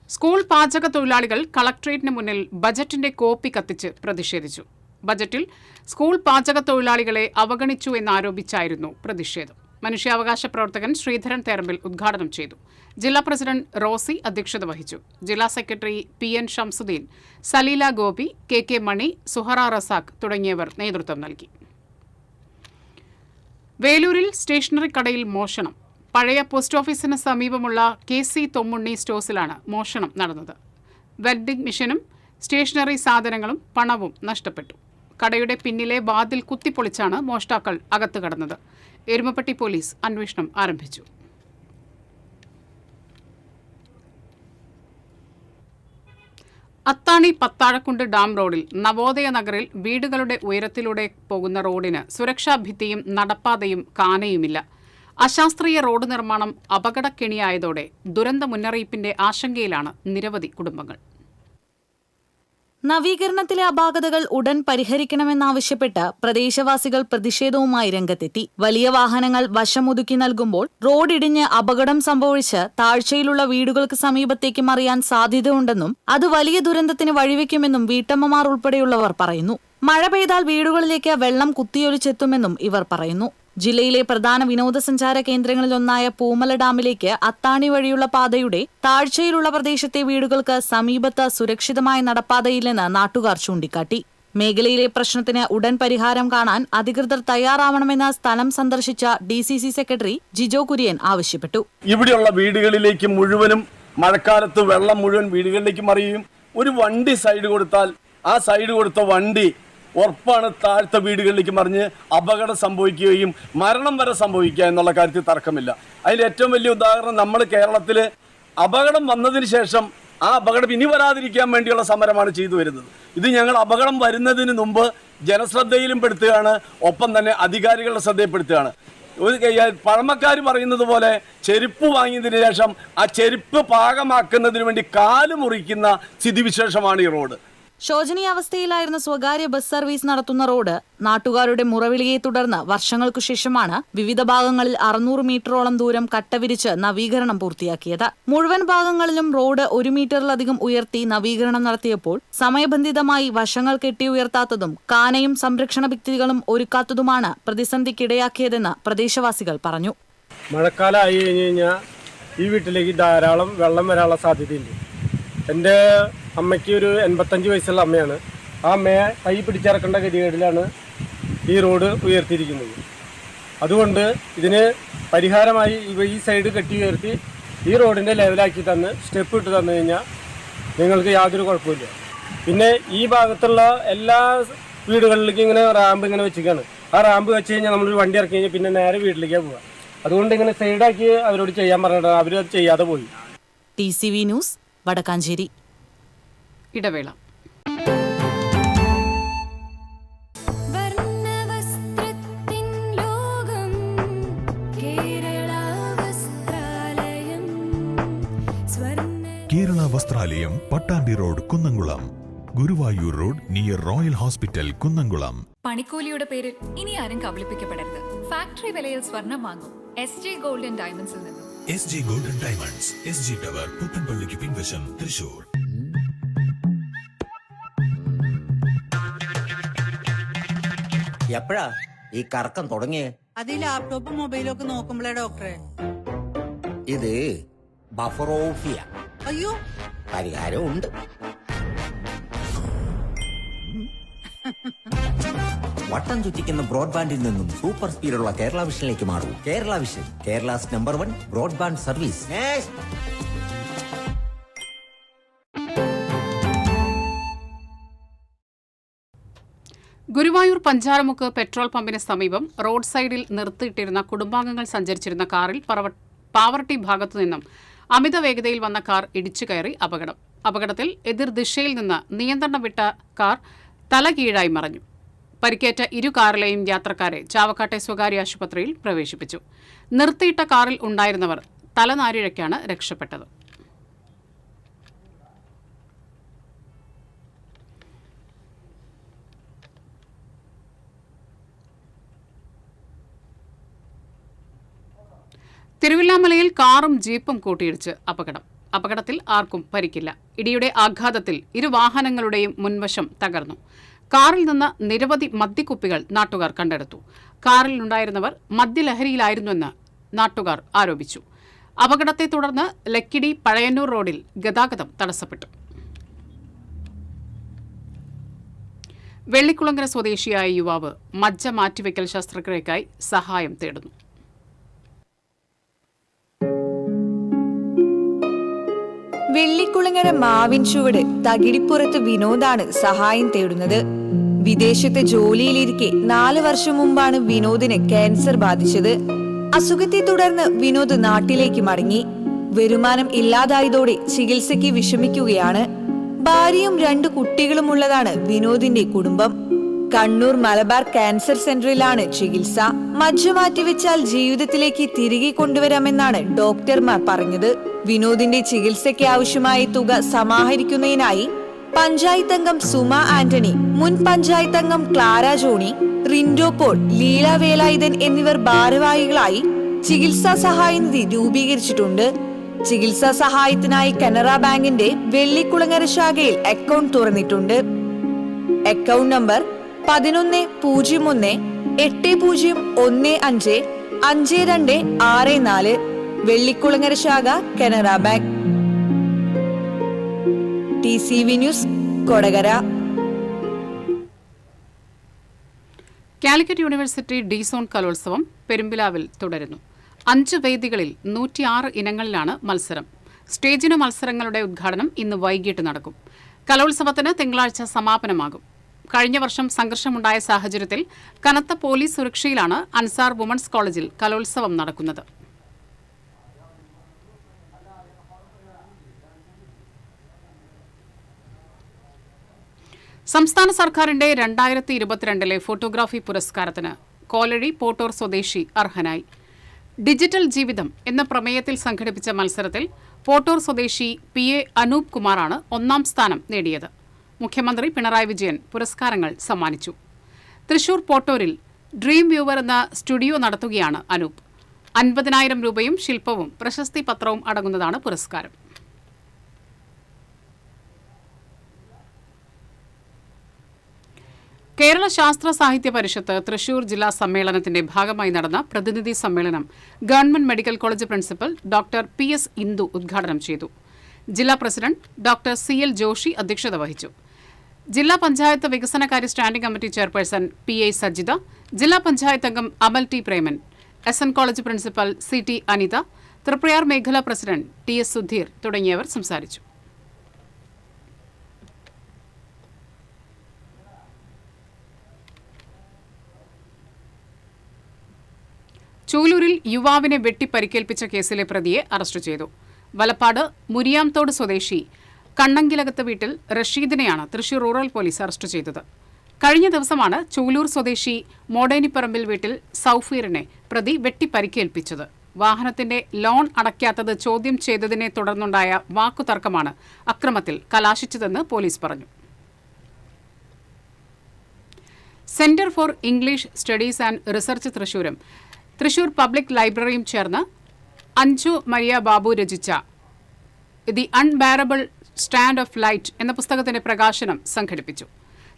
സ്കൂൾ പാചക തൊഴിലാളികൾ കളക്ടറേറ്റിന് മുന്നിൽ ബജറ്റിന്റെ കോപ്പി കത്തിച്ച് പ്രതിഷേധിച്ചു. ബജറ്റിൽ സ്കൂൾ പാചക തൊഴിലാളികളെ അവഗണിച്ചു എന്നാരോപിച്ചായിരുന്നു പ്രതിഷേധം. മനുഷ്യാവകാശ പ്രവർത്തകൻ ശ്രീധരൻ തേറമ്പിൽ ഉദ്ഘാടനം ചെയ്തു. ജില്ലാ പ്രസിഡന്റ് റോസി അധ്യക്ഷത വഹിച്ചു. ജില്ലാ secretary PN Shamsuddin, Saleela Gopi, KK Mani, Suhara Razak തുടങ്ങിയവർ നേതൃത്വം നൽകി. വേലൂരിൽ സ്റ്റേഷനറി കടയിൽ മോഷണം. പഴയ പോസ്റ്റ് ഓഫീസിന് സമീപമുള്ള KC തൊമ്മുണ്ണി സ്റ്റോഴ്സിലാണ് മോഷണം നടന്നത്. വെൻഡിംഗ് മെഷീനും സ്റ്റേഷനറി സാധനങ്ങളും പണവും നഷ്ടപ്പെട്ടു. കടയുടെ പിന്നിലെ വാതിൽ കുത്തിപ്പൊളിച്ചാണ് മോഷ്ടാക്കൾ അകത്ത് കടന്നത്. എരുമപ്പെട്ടി പോലീസ് അന്വേഷണം ആരംഭിച്ചു. അത്താണി പത്താഴക്കുണ്ട് ഡാം റോഡിൽ നവോദയ നഗറിൽ വീടുകളുടെ ഉയരത്തിലൂടെ പോകുന്ന റോഡിന് സുരക്ഷാ ഭിത്തിയും നടപ്പാതയും കാനയുമില്ല. അശാസ്ത്രീയ റോഡ് നിർമ്മാണം അപകടക്കെണിയായതോടെ ദുരന്ത മുന്നറിയിപ്പിന്റെ ആശങ്കയിലാണ് നിരവധി കുടുംബങ്ങൾ. നവീകരണത്തിലെ അപാകതകൾ ഉടൻ പരിഹരിക്കണമെന്നാവശ്യപ്പെട്ട് പ്രദേശവാസികൾ പ്രതിഷേധവുമായി രംഗത്തെത്തി. വലിയ വാഹനങ്ങൾ വശമൊതുക്കി നൽകുമ്പോൾ റോഡിടിഞ്ഞ് അപകടം സംഭവിച്ച് താഴ്ചയിലുള്ള വീടുകൾക്ക് സമീപത്തേക്ക് മറിയാൻ സാധ്യതയുണ്ടെന്നും അത് വലിയ ദുരന്തത്തിന് വഴിവെക്കുമെന്നും വീട്ടമ്മമാർ ഉൾപ്പെടെയുള്ളവർ പറയുന്നു. മഴ പെയ്താൽ വീടുകളിലേക്ക് വെള്ളം കുത്തിയൊലിച്ചെത്തുമെന്നും ഇവർ പറയുന്നു. ജില്ലയിലെ പ്രധാന വിനോദസഞ്ചാര കേന്ദ്രങ്ങളിലൊന്നായ പൂമല ഡാമിലേക്ക് അത്താണി വഴിയുള്ള പാതയുടെ താഴ്ചയിലുള്ള പ്രദേശത്തെ വീടുകൾക്ക് സമീപത്ത് സുരക്ഷിതമായ നടപ്പാതയില്ലെന്ന് നാട്ടുകാർ ചൂണ്ടിക്കാട്ടി. മേഖലയിലെ പ്രശ്നത്തിന് ഉടൻ പരിഹാരം കാണാൻ അധികൃതർ തയ്യാറാവണമെന്ന് സ്ഥലം സന്ദർശിച്ച DCC സെക്രട്ടറി ജിജോ കുര്യൻ ആവശ്യപ്പെട്ടു. ഇവിടെയുള്ള വീടുകളിലേക്ക് മുഴുവനും മഴക്കാലത്ത് വെള്ളം മുഴുവൻ വീടുകളിലേക്ക് മറിയും. ഒരു വണ്ടി സൈഡ് കൊടുത്താൽ ആ സൈഡ് കൊടുത്ത വണ്ടി ഉറപ്പാണ് താഴ്ത്ത വീടുകളിലേക്ക് മറിഞ്ഞ് അപകടം സംഭവിക്കുകയും മരണം വരെ സംഭവിക്കുക എന്നുള്ള കാര്യത്തിൽ തർക്കമില്ല. അതിൻ്റെ ഏറ്റവും വലിയ ഉദാഹരണം നമ്മൾ കേരളത്തിൽ അപകടം വന്നതിന് ശേഷം ആ അപകടം ഇനി വരാതിരിക്കാൻ വേണ്ടിയുള്ള സമരമാണ് ചെയ്തു വരുന്നത്. ഇത് ഞങ്ങൾ അപകടം വരുന്നതിന് മുമ്പ് ജനശ്രദ്ധയിലും പെടുത്തുകയാണ്, ഒപ്പം തന്നെ അധികാരികളുടെ ശ്രദ്ധയിൽപ്പെടുത്തുകയാണ്. പഴമക്കാർ പറയുന്നത് പോലെ ചെരുപ്പ് വാങ്ങിയതിന് ശേഷം ആ ചെരുപ്പ് പാകമാക്കുന്നതിന് വേണ്ടി കാല് മുറിക്കുന്ന സ്ഥിതിവിശേഷമാണ് ഈ റോഡ്. ശോചനീയാവസ്ഥയിലായിരുന്ന സ്വകാര്യ ബസ് സർവീസ് നടത്തുന്ന റോഡ് നാട്ടുകാരുടെ മുറവിളിയെ തുടർന്ന് വർഷങ്ങൾക്കു ശേഷമാണ് വിവിധ ഭാഗങ്ങളിൽ 600 മീറ്ററോളം ദൂരം കട്ടവിരിച്ച് നവീകരണം പൂർത്തിയാക്കിയത്. മുഴുവൻ ഭാഗങ്ങളിലും റോഡ് 1 മീറ്ററിലധികം ഉയർത്തി നവീകരണം നടത്തിയപ്പോൾ സമയബന്ധിതമായി വശങ്ങൾ കെട്ടി ഉയർത്താത്തതും കാനയും സംരക്ഷണ ഭിത്തികളും ഒരുക്കാത്തതുമാണ് പ്രതിസന്ധിക്കിടയാക്കിയതെന്ന് പ്രദേശവാസികൾ പറഞ്ഞു. മഴക്കാലമായി കഴിഞ്ഞാൽ ഈ വീട്ടിലേക്ക് ധാരാളം വെള്ളം വരാനുള്ള സാധ്യതയുണ്ട്. എൻ്റെ അമ്മയ്ക്ക് ഒരു 85 വയസ്സുള്ള അമ്മയാണ്. ആ അമ്മയെ കൈ പിടിച്ചിറക്കേണ്ട ഗതികേടിലാണ് ഈ റോഡ് ഉയർത്തിയിരിക്കുന്നത്. അതുകൊണ്ട് ഇതിന് പരിഹാരമായി ഈ സൈഡ് കെട്ടി ഉയർത്തി ഈ റോഡിൻ്റെ ലെവലാക്കി തന്ന് സ്റ്റെപ്പ് ഇട്ട് തന്നു കഴിഞ്ഞാൽ നിങ്ങൾക്ക് യാതൊരു കുഴപ്പമില്ല. പിന്നെ ഈ ഭാഗത്തുള്ള എല്ലാ വീടുകളിലേക്കും ഇങ്ങനെ റാമ്പ് ഇങ്ങനെ വെച്ചിരിക്കുകയാണ്. ആ റാമ്പ് വെച്ച് കഴിഞ്ഞാൽ നമ്മളൊരു വണ്ടി ഇറക്കി കഴിഞ്ഞാൽ പിന്നെ നേരെ വീട്ടിലേക്കാണ് പോവുക. അതുകൊണ്ട് ഇങ്ങനെ സൈഡാക്കി അവരോട് ചെയ്യാൻ പറഞ്ഞിട്ട് അവരത് ചെയ്യാതെ പോയി. TCV news, Vadakkanchery. ഇടവേള. Kerala Vasthralayam, Pattambi road, Kunnamkulam. Guruvayur road near royal hospital, Kunnamkulam. പണിക്കൂലിയുടെ പേരിൽ ഇനി ആരും കബളിപ്പിക്കപ്പെടരുത്. ഫാക്ടറി വിലയിൽ സ്വർണം വാങ്ങും SJ ഗോൾഡ് ആൻഡ് ഡയമണ്ട്സിൽ നിന്നും. SJ gold and diamonds, SG tower, പുത്തൻപള്ളിക്ക് പിൻവശം, തൃശൂർ. എപ്പോഴാ ഈ കറക്കം തുടങ്ങിയേ? അത് ഈ ലാപ്ടോപ്പും മൊബൈലും ഒക്കെ നോക്കുമ്പോഴേ ഡോക്ടറെ. ഇത് ബഫറോഫിയ. അയ്യോ, പരിഹാരം ഉണ്ട്. വട്ടം ചുറ്റിക്കുന്ന ബ്രോഡ്ബാൻഡിൽ നിന്നും സൂപ്പർ സ്പീഡുള്ള കേരള വിഷനിലേക്ക് മാറൂ. Kerala vision, Kerala's number 1 broadband service. Guruvayur Pancharamukku petrol പമ്പിന് സമീപം റോഡ് സൈഡിൽ നിർത്തിയിട്ടിരുന്ന കുടുംബാംഗങ്ങൾ സഞ്ചരിച്ചിരുന്ന കാറിൽ പാവർട്ടി ഭാഗത്തുനിന്നും അമിത വേഗതയിൽ വന്ന കാർ ഇടിച്ചു കയറി അപകടത്തിൽ എതിർദിശയിൽ നിന്ന് നിയന്ത്രണം വിട്ട കാർ തലകീഴായി മറിഞ്ഞു. പരിക്കേറ്റ ഇരു കാറിലെയും യാത്രക്കാരെ ചാവക്കാട്ടെ സ്വകാര്യ ആശുപത്രിയിൽ പ്രവേശിപ്പിച്ചു. നിർത്തിയിട്ട കാറിൽ ഉണ്ടായിരുന്നവർ തലനാരിഴയ്ക്കാണ് രക്ഷപ്പെട്ടത്. തിരുവില്ലാമലയിൽ കാറും ജീപ്പും കൂട്ടിയിടിച്ച് അപകടത്തിൽ ആർക്കും പരിക്കില്ല. ഇടിയുടെ ആഘാതത്തിൽ ഇരു വാഹനങ്ങളുടെയും മുൻവശം തകർന്നു. കാറിൽ നിന്ന് നിരവധി മദ്യക്കുപ്പികൾ നാട്ടുകാർ കണ്ടെടുത്തു. കാറിലുണ്ടായിരുന്നവർ മദ്യലഹരിയിലായിരുന്നുവെന്ന് നാട്ടുകാർ ആരോപിച്ചു. അപകടത്തെ തുടർന്ന് ലക്കിടി പഴയന്നൂർ റോഡിൽ ഗതാഗതം തടസ്സപ്പെട്ടു. വെള്ളിക്കുളങ്ങര സ്വദേശിയായ യുവാവ് മജ്ജ മാറ്റിവെക്കൽ ശസ്ത്രക്രിയയ്ക്കായി സഹായം തേടുന്നു. വെള്ളിക്കുളങ്ങര മാവിൻ ചുവട് തകിടിപ്പുറത്ത് വിനോദാണ് സഹായം തേടുന്നത്. വിദേശത്തെ ജോലിയിലിരിക്കെ 4 വർഷം മുമ്പാണ് വിനോദിന് ക്യാൻസർ ബാധിച്ചത്. അസുഖത്തെ തുടർന്ന് വിനോദ് നാട്ടിലേക്ക് മടങ്ങി. വരുമാനം ഇല്ലാതായതോടെ ചികിത്സയ്ക്ക് വിഷമിക്കുകയാണ്. ഭാര്യയും 2 കുട്ടികളും ഉള്ളതാണ് വിനോദിന്റെ കുടുംബം. കണ്ണൂർ മലബാർ ക്യാൻസർ സെന്ററിലാണ് ചികിത്സ. മജ്ജ മാറ്റിവെച്ചാൽ ജീവിതത്തിലേക്ക് തിരികെ കൊണ്ടുവരാമെന്നാണ് ഡോക്ടർമാർ പറഞ്ഞത്. വിനോദിന്റെ ചികിത്സയ്ക്ക് ആവശ്യമായ തുക സമാഹരിക്കുന്നതിനായി പഞ്ചായത്ത് അംഗം സുമ ആന്റണി, മുൻ പഞ്ചായത്ത് അംഗം ക്ലാര ജോണി, റിൻഡോ പോൾ, ലീല വേലായുധൻ എന്നിവർ ഭാരവാഹികളായി ചികിത്സാ സഹായ നിധി രൂപീകരിച്ചിട്ടുണ്ട്. ചികിത്സാ സഹായത്തിനായി കനറ ബാങ്കിന്റെ വെള്ളിക്കുളങ്ങര ശാഖയിൽ അക്കൗണ്ട് തുറന്നിട്ടുണ്ട്. അക്കൗണ്ട് നമ്പർ 11-01-8015-5264, വെള്ളിക്കുളങ്ങര ശാഖ, Canara bank. TCV news, Kodakara. Calicut university D zone കലോത്സവം പെരുമ്പിലാവിൽ തുടരുന്നു. 5 വേദികളിൽ 106 ഇനങ്ങളിലാണ് മത്സരം. സ്റ്റേജിന് മത്സരങ്ങളുടെ ഉദ്ഘാടനം ഇന്ന് വൈകിട്ട് നടക്കും. കലോത്സവത്തിന് തിങ്കളാഴ്ച സമാപനമാകും. കഴിഞ്ഞ വർഷം സംഘർഷമുണ്ടായ സാഹചര്യത്തിൽ കനത്ത പോലീസ് സുരക്ഷയിലാണ് അൻസാർ വുമൺസ് കോളേജിൽ കലോത്സവം നടക്കുന്നത്. സംസ്ഥാന സർക്കാരിന്റെ 2022 ഫോട്ടോഗ്രാഫി പുരസ്കാരത്തിന് കോലഴി പോട്ടൂർ സ്വദേശി അർഹനായി. ഡിജിറ്റൽ ജീവിതം എന്ന പ്രമേയത്തിൽ സംഘടിപ്പിച്ച മത്സരത്തിൽ പോട്ടൂർ സ്വദേശി PA അനൂപ് കുമാറാണ് 1ാം സ്ഥാനം നേടിയത്. മുഖ്യമന്ത്രി പിണറായി വിജയൻ പുരസ്കാരങ്ങൾ സമ്മാനിച്ചു. തൃശൂർ പോട്ടൂരിൽ ഡ്രീം വ്യൂവർ എന്ന സ്റ്റുഡിയോ നടത്തുകയാണ് അനൂപ്. 50,000 രൂപയും ശില്പവും പ്രശസ്തി പത്രവും അടങ്ങുന്നതാണ് പുരസ്കാരം. കേരള ശാസ്ത്ര സാഹിത്യ പരിഷത്ത് തൃശൂർ ജില്ലാ സമ്മേളനത്തിന്റെ ഭാഗമായി നടന്ന പ്രതിനിധി സമ്മേളനം government medical college principal doctor PS Indu ഉദ്ഘാടനം ചെയ്തു. ജില്ലാ പ്രസിഡന്റ് ഡോക്ടർ CL ജോഷി അധ്യക്ഷത വഹിച്ചു. ജില്ലാ പഞ്ചായത്ത് വികസനകാര്യ standing committee chairperson PA Sajitha, ജില്ലാ പഞ്ചായത്ത് അംഗം Amal T Preman, SN college principal CT Anitha, Triprayar മേഖലാ പ്രസിഡന്റ് TS സുധീർ തുടങ്ങിയവർ സംസാരിച്ചു. ചൂലൂരിൽ യുവാവിനെ വെട്ടിപ്പരിക്കേൽപ്പിച്ച കേസിലെ പ്രതിയെ അറസ്റ്റ് ചെയ്തു. വലപ്പാട് മുരിയാംതോട് സ്വദേശി കണ്ണങ്കിലകത്ത് വീട്ടിൽ റഷീദിനെയാണ് തൃശൂർ റൂറൽ പോലീസ് അറസ്റ്റ് ചെയ്തത്. കഴിഞ്ഞ ദിവസമാണ് ചൂലൂർ സ്വദേശി മോടേനിപ്പറമ്പിൽ വീട്ടിൽ സൗഫീറിനെ പ്രതി വെട്ടിപ്പരിക്കേൽപ്പിച്ചത്. വാഹനത്തിന്റെ ലോൺ അടയ്ക്കാത്തത് ചോദ്യം ചെയ്തതിനെ തുടർന്നുണ്ടായ വാക്കുതർക്കമാണ് അക്രമത്തിൽ കലാശിച്ചതെന്ന് പോലീസ് പറഞ്ഞു. Centre for English studies and research തൃശൂരും തൃശൂർ പബ്ലിക് ലൈബ്രറിയും ചേർന്ന് അഞ്ജു മരിയ ബാബു രചിച്ച the unbearable stand of light എന്ന പുസ്തകത്തിന്റെ പ്രകാശനം സംഘടിപ്പിച്ചു.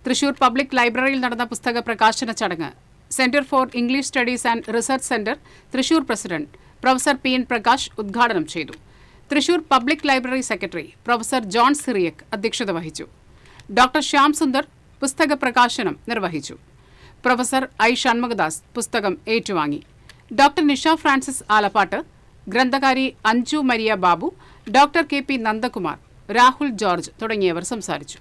തൃശൂർ പബ്ലിക് ലൈബ്രറിയിൽ നടന്ന പുസ്തക പ്രകാശന ചടങ്ങ് centre for English studies and research centre Thrissur president professor PN Prakash ഉദ്ഘാടനം ചെയ്തു. Thrissur public library secretary professor John Cyriac അധ്യക്ഷത വഹിച്ചു. ഡോക്ടർ ശ്യാം സുന്ദർ പുസ്തക പ്രകാശനം നിർവഹിച്ചു. പ്രൊഫസർ I ഷൺമുഖദാസ് പുസ്തകം ഏറ്റുവാങ്ങി. ഡോക്ടർ നിഷ ഫ്രാൻസിസ് ആലപ്പാട്ട്, ഗ്രന്ഥകാരി Anju Maria Babu, doctor KP Nandakumar, Rahul George തുടങ്ങിയവർ സംസാരിച്ചു.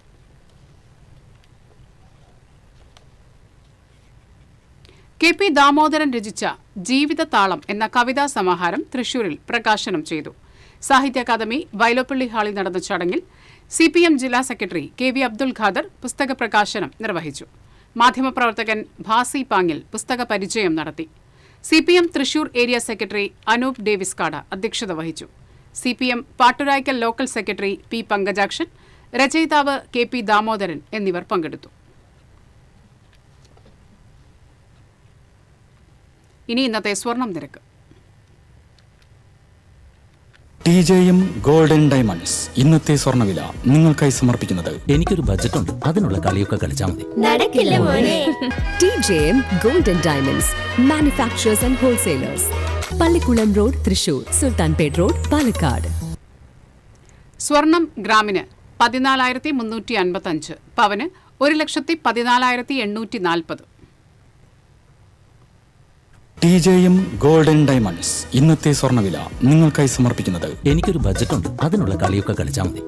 KP ദാമോദരൻ രചിച്ച ജീവിതതാളം എന്ന കവിതാ സമാഹാരം തൃശൂരിൽ പ്രകാശനം ചെയ്തു. സാഹിത്യ അക്കാദമി വൈലോപ്പള്ളി ഹാളിൽ നടന്ന ചടങ്ങിൽ CPM ജില്ലാ സെക്രട്ടറി KV അബ്ദുൽ ഖാദർ പുസ്തക പ്രകാശനം നിർവഹിച്ചു. മാധ്യമപ്രവർത്തകൻ ഭാസി പാങ്ങിൽ പുസ്തക പരിചയം നടത്തി. CPM Thrissur area secretary Anoop Davis കാട അധ്യക്ഷത വഹിച്ചു. CPM Patturaikkal local secretary P Pankajakshan, രചയിതാവ് KP ദാമോദരൻ എന്നിവർ പങ്കെടുത്തു. ഇനി ഇന്നത്തെ സ്വർണം നിരക്ക്. TJM ഗോൾഡൻ ഡയമണ്ട്സ് ഇന്നത്തെ സ്വർണ്ണവില നിങ്ങൾക്കായി സമർപ്പിക്കുന്നത്. എനിക്കൊരു ബജറ്റ് ഉണ്ട്, അതിനുള്ള കളിയൊക്കെ കളിച്ചാൽ മതി. TJM golden diamonds manufacturers and wholesalers, Pallikulam road, Thrissur, Sultanpet road, Palakkad. സ്വർണം ഗ്രാമിന് 14,355, പവന് 1,14,840. TJM ഗോൾഡൻ ഡയമണ്ട്സ് ഇന്നത്തെ സ്വർണ്ണവില നിങ്ങൾക്കായി സമർപ്പിക്കുന്നത്. എനിക്കൊരു ബജറ്റ് ഉണ്ട്, അതിനുള്ള കളിയൊക്കെ കളിച്ചാൽ മതി.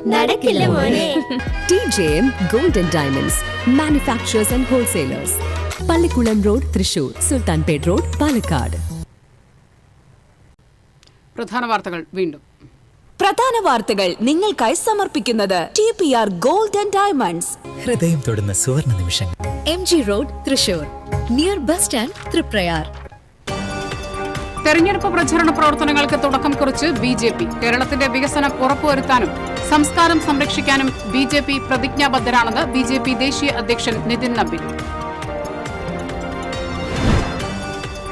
TJM golden diamonds manufacturers and wholesalers, Pallikulam road, Thrissur, Sultanpet road, Palakkad. പ്രധാന വാർത്തകൾ വീണ്ടും. പ്രധാന വാർത്തകൾ നിങ്ങൾക്കായി സമർപ്പിക്കുന്നത് TPR ഗോൾഡൻ ഡയമണ്ട്സ്. ഹൃദയം തൊടുന്ന സുവർണ നിമിഷങ്ങൾ. MG road, Thrissur, near bus stand, Triprayar. തെരഞ്ഞെടുപ്പ് പ്രചരണ പ്രവർത്തനങ്ങൾക്ക് തുടക്കം കുറിച്ച് ബി.ജെ.പി. കേരളത്തിന്റെ വികസനം ഉറപ്പുവരുത്താനും സംസ്കാരം സംരക്ഷിക്കാനും ബി.ജെ.പി. പ്രതിജ്ഞാബദ്ധരാണെന്ന് ബി.ജെ.പി. ദേശീയ അധ്യക്ഷൻ നിതിൻ നബിൻ.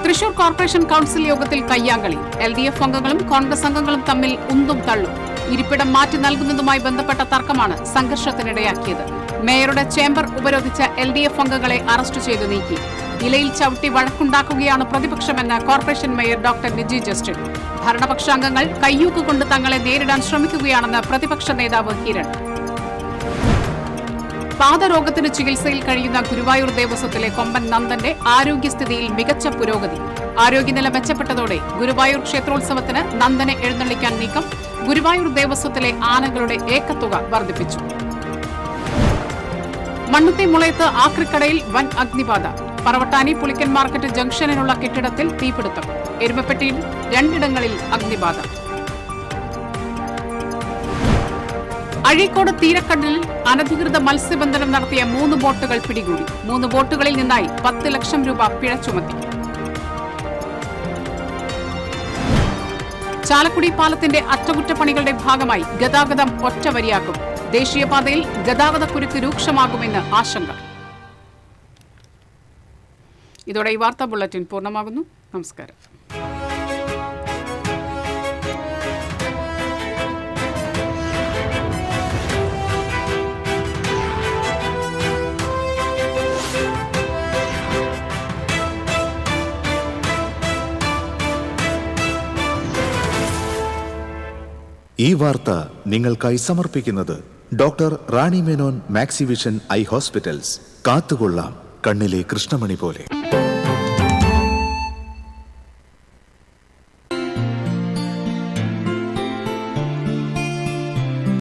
തൃശൂർ കോർപ്പറേഷൻ കൌൺസിൽ യോഗത്തിൽ കയ്യാങ്കളി. LDF അംഗങ്ങളും കോൺഗ്രസ് അംഗങ്ങളും തമ്മിൽ ഉന്തും തള്ളും. ഇരിപ്പിടം മാറ്റി നൽകുന്നതുമായി ബന്ധപ്പെട്ട തർക്കമാണ് സംഘർഷത്തിനിടയാക്കിയത്. മേയറുടെ ചേംബർ ഉപരോധിച്ച LDF അംഗങ്ങളെ അറസ്റ്റ് ചെയ്തു നീക്കി. ഇലയിൽ ചവിട്ടി വഴക്കുണ്ടാക്കുകയാണ് പ്രതിപക്ഷമെന്ന് corporation mayor doctor Niji Justin. ഭരണപക്ഷാംഗങ്ങൾ കയ്യൂക്കുകൊണ്ട് തങ്ങളെ നേരിടാൻ ശ്രമിക്കുകയാണെന്ന് പ്രതിപക്ഷ നേതാവ് കിരൺ. പാദരോഗത്തിന് ചികിത്സയിൽ കഴിയുന്ന ഗുരുവായൂർ ദേവസ്വത്തിലെ കൊമ്പൻ നന്ദന്റെ ആരോഗ്യസ്ഥിതിയിൽ മികച്ച പുരോഗതി. ആരോഗ്യനില മെച്ചപ്പെട്ടതോടെ ഗുരുവായൂർ ക്ഷേത്രോത്സവത്തിന് നന്ദനെ എഴുന്നള്ളിക്കാൻ നീക്കം. ഗുരുവായൂർ ദേവസ്വത്തിലെ ആനകളുടെ ഏക്കത്തുക വർദ്ധിപ്പിച്ചു. മണ്ണുത്തി മുളയത്ത് ആക്രിക്കടയിൽ വൻ അഗ്നിബാധ. പറവട്ടാനി പുളിക്കൻ മാർക്കറ്റ് ജംഗ്ഷനിലുള്ള കെട്ടിടത്തിൽ തീപിടുത്തം. എരുമപ്പെട്ടിയിൽ 2 ഇടങ്ങളിൽ അഗ്നിബാധ. അഴീക്കോട് തീരക്കടലിൽ അനധികൃത മത്സ്യബന്ധനം നടത്തിയ 3 ബോട്ടുകൾ പിടികൂടി. 3 ബോട്ടുകളിൽ നിന്നായി 10 ലക്ഷം രൂപ പിഴ ചുമത്തി. ചാലക്കുടി പാലത്തിന്റെ അറ്റകുറ്റപ്പണികളുടെ ഭാഗമായി ഗതാഗതം ഒറ്റവരിയാക്കും. ദേശീയപാതയിൽ ഗതാഗതക്കുരുക്ക് രൂക്ഷമാകുമെന്ന് ആശങ്ക. ഇതോടെ ഈ വാർത്താ ബുള്ളറ്റിൻ പൂർണ്ണമാകുന്നു. നമസ്കാരം. ഈ വാർത്ത നിങ്ങൾക്കായി സമർപ്പിക്കുന്നത് doctor Rani Menon Maxivision I hospitals. കാത്തുകൊള്ളാം കണ്ണിലെ കൃഷ്ണമണി പോലെ.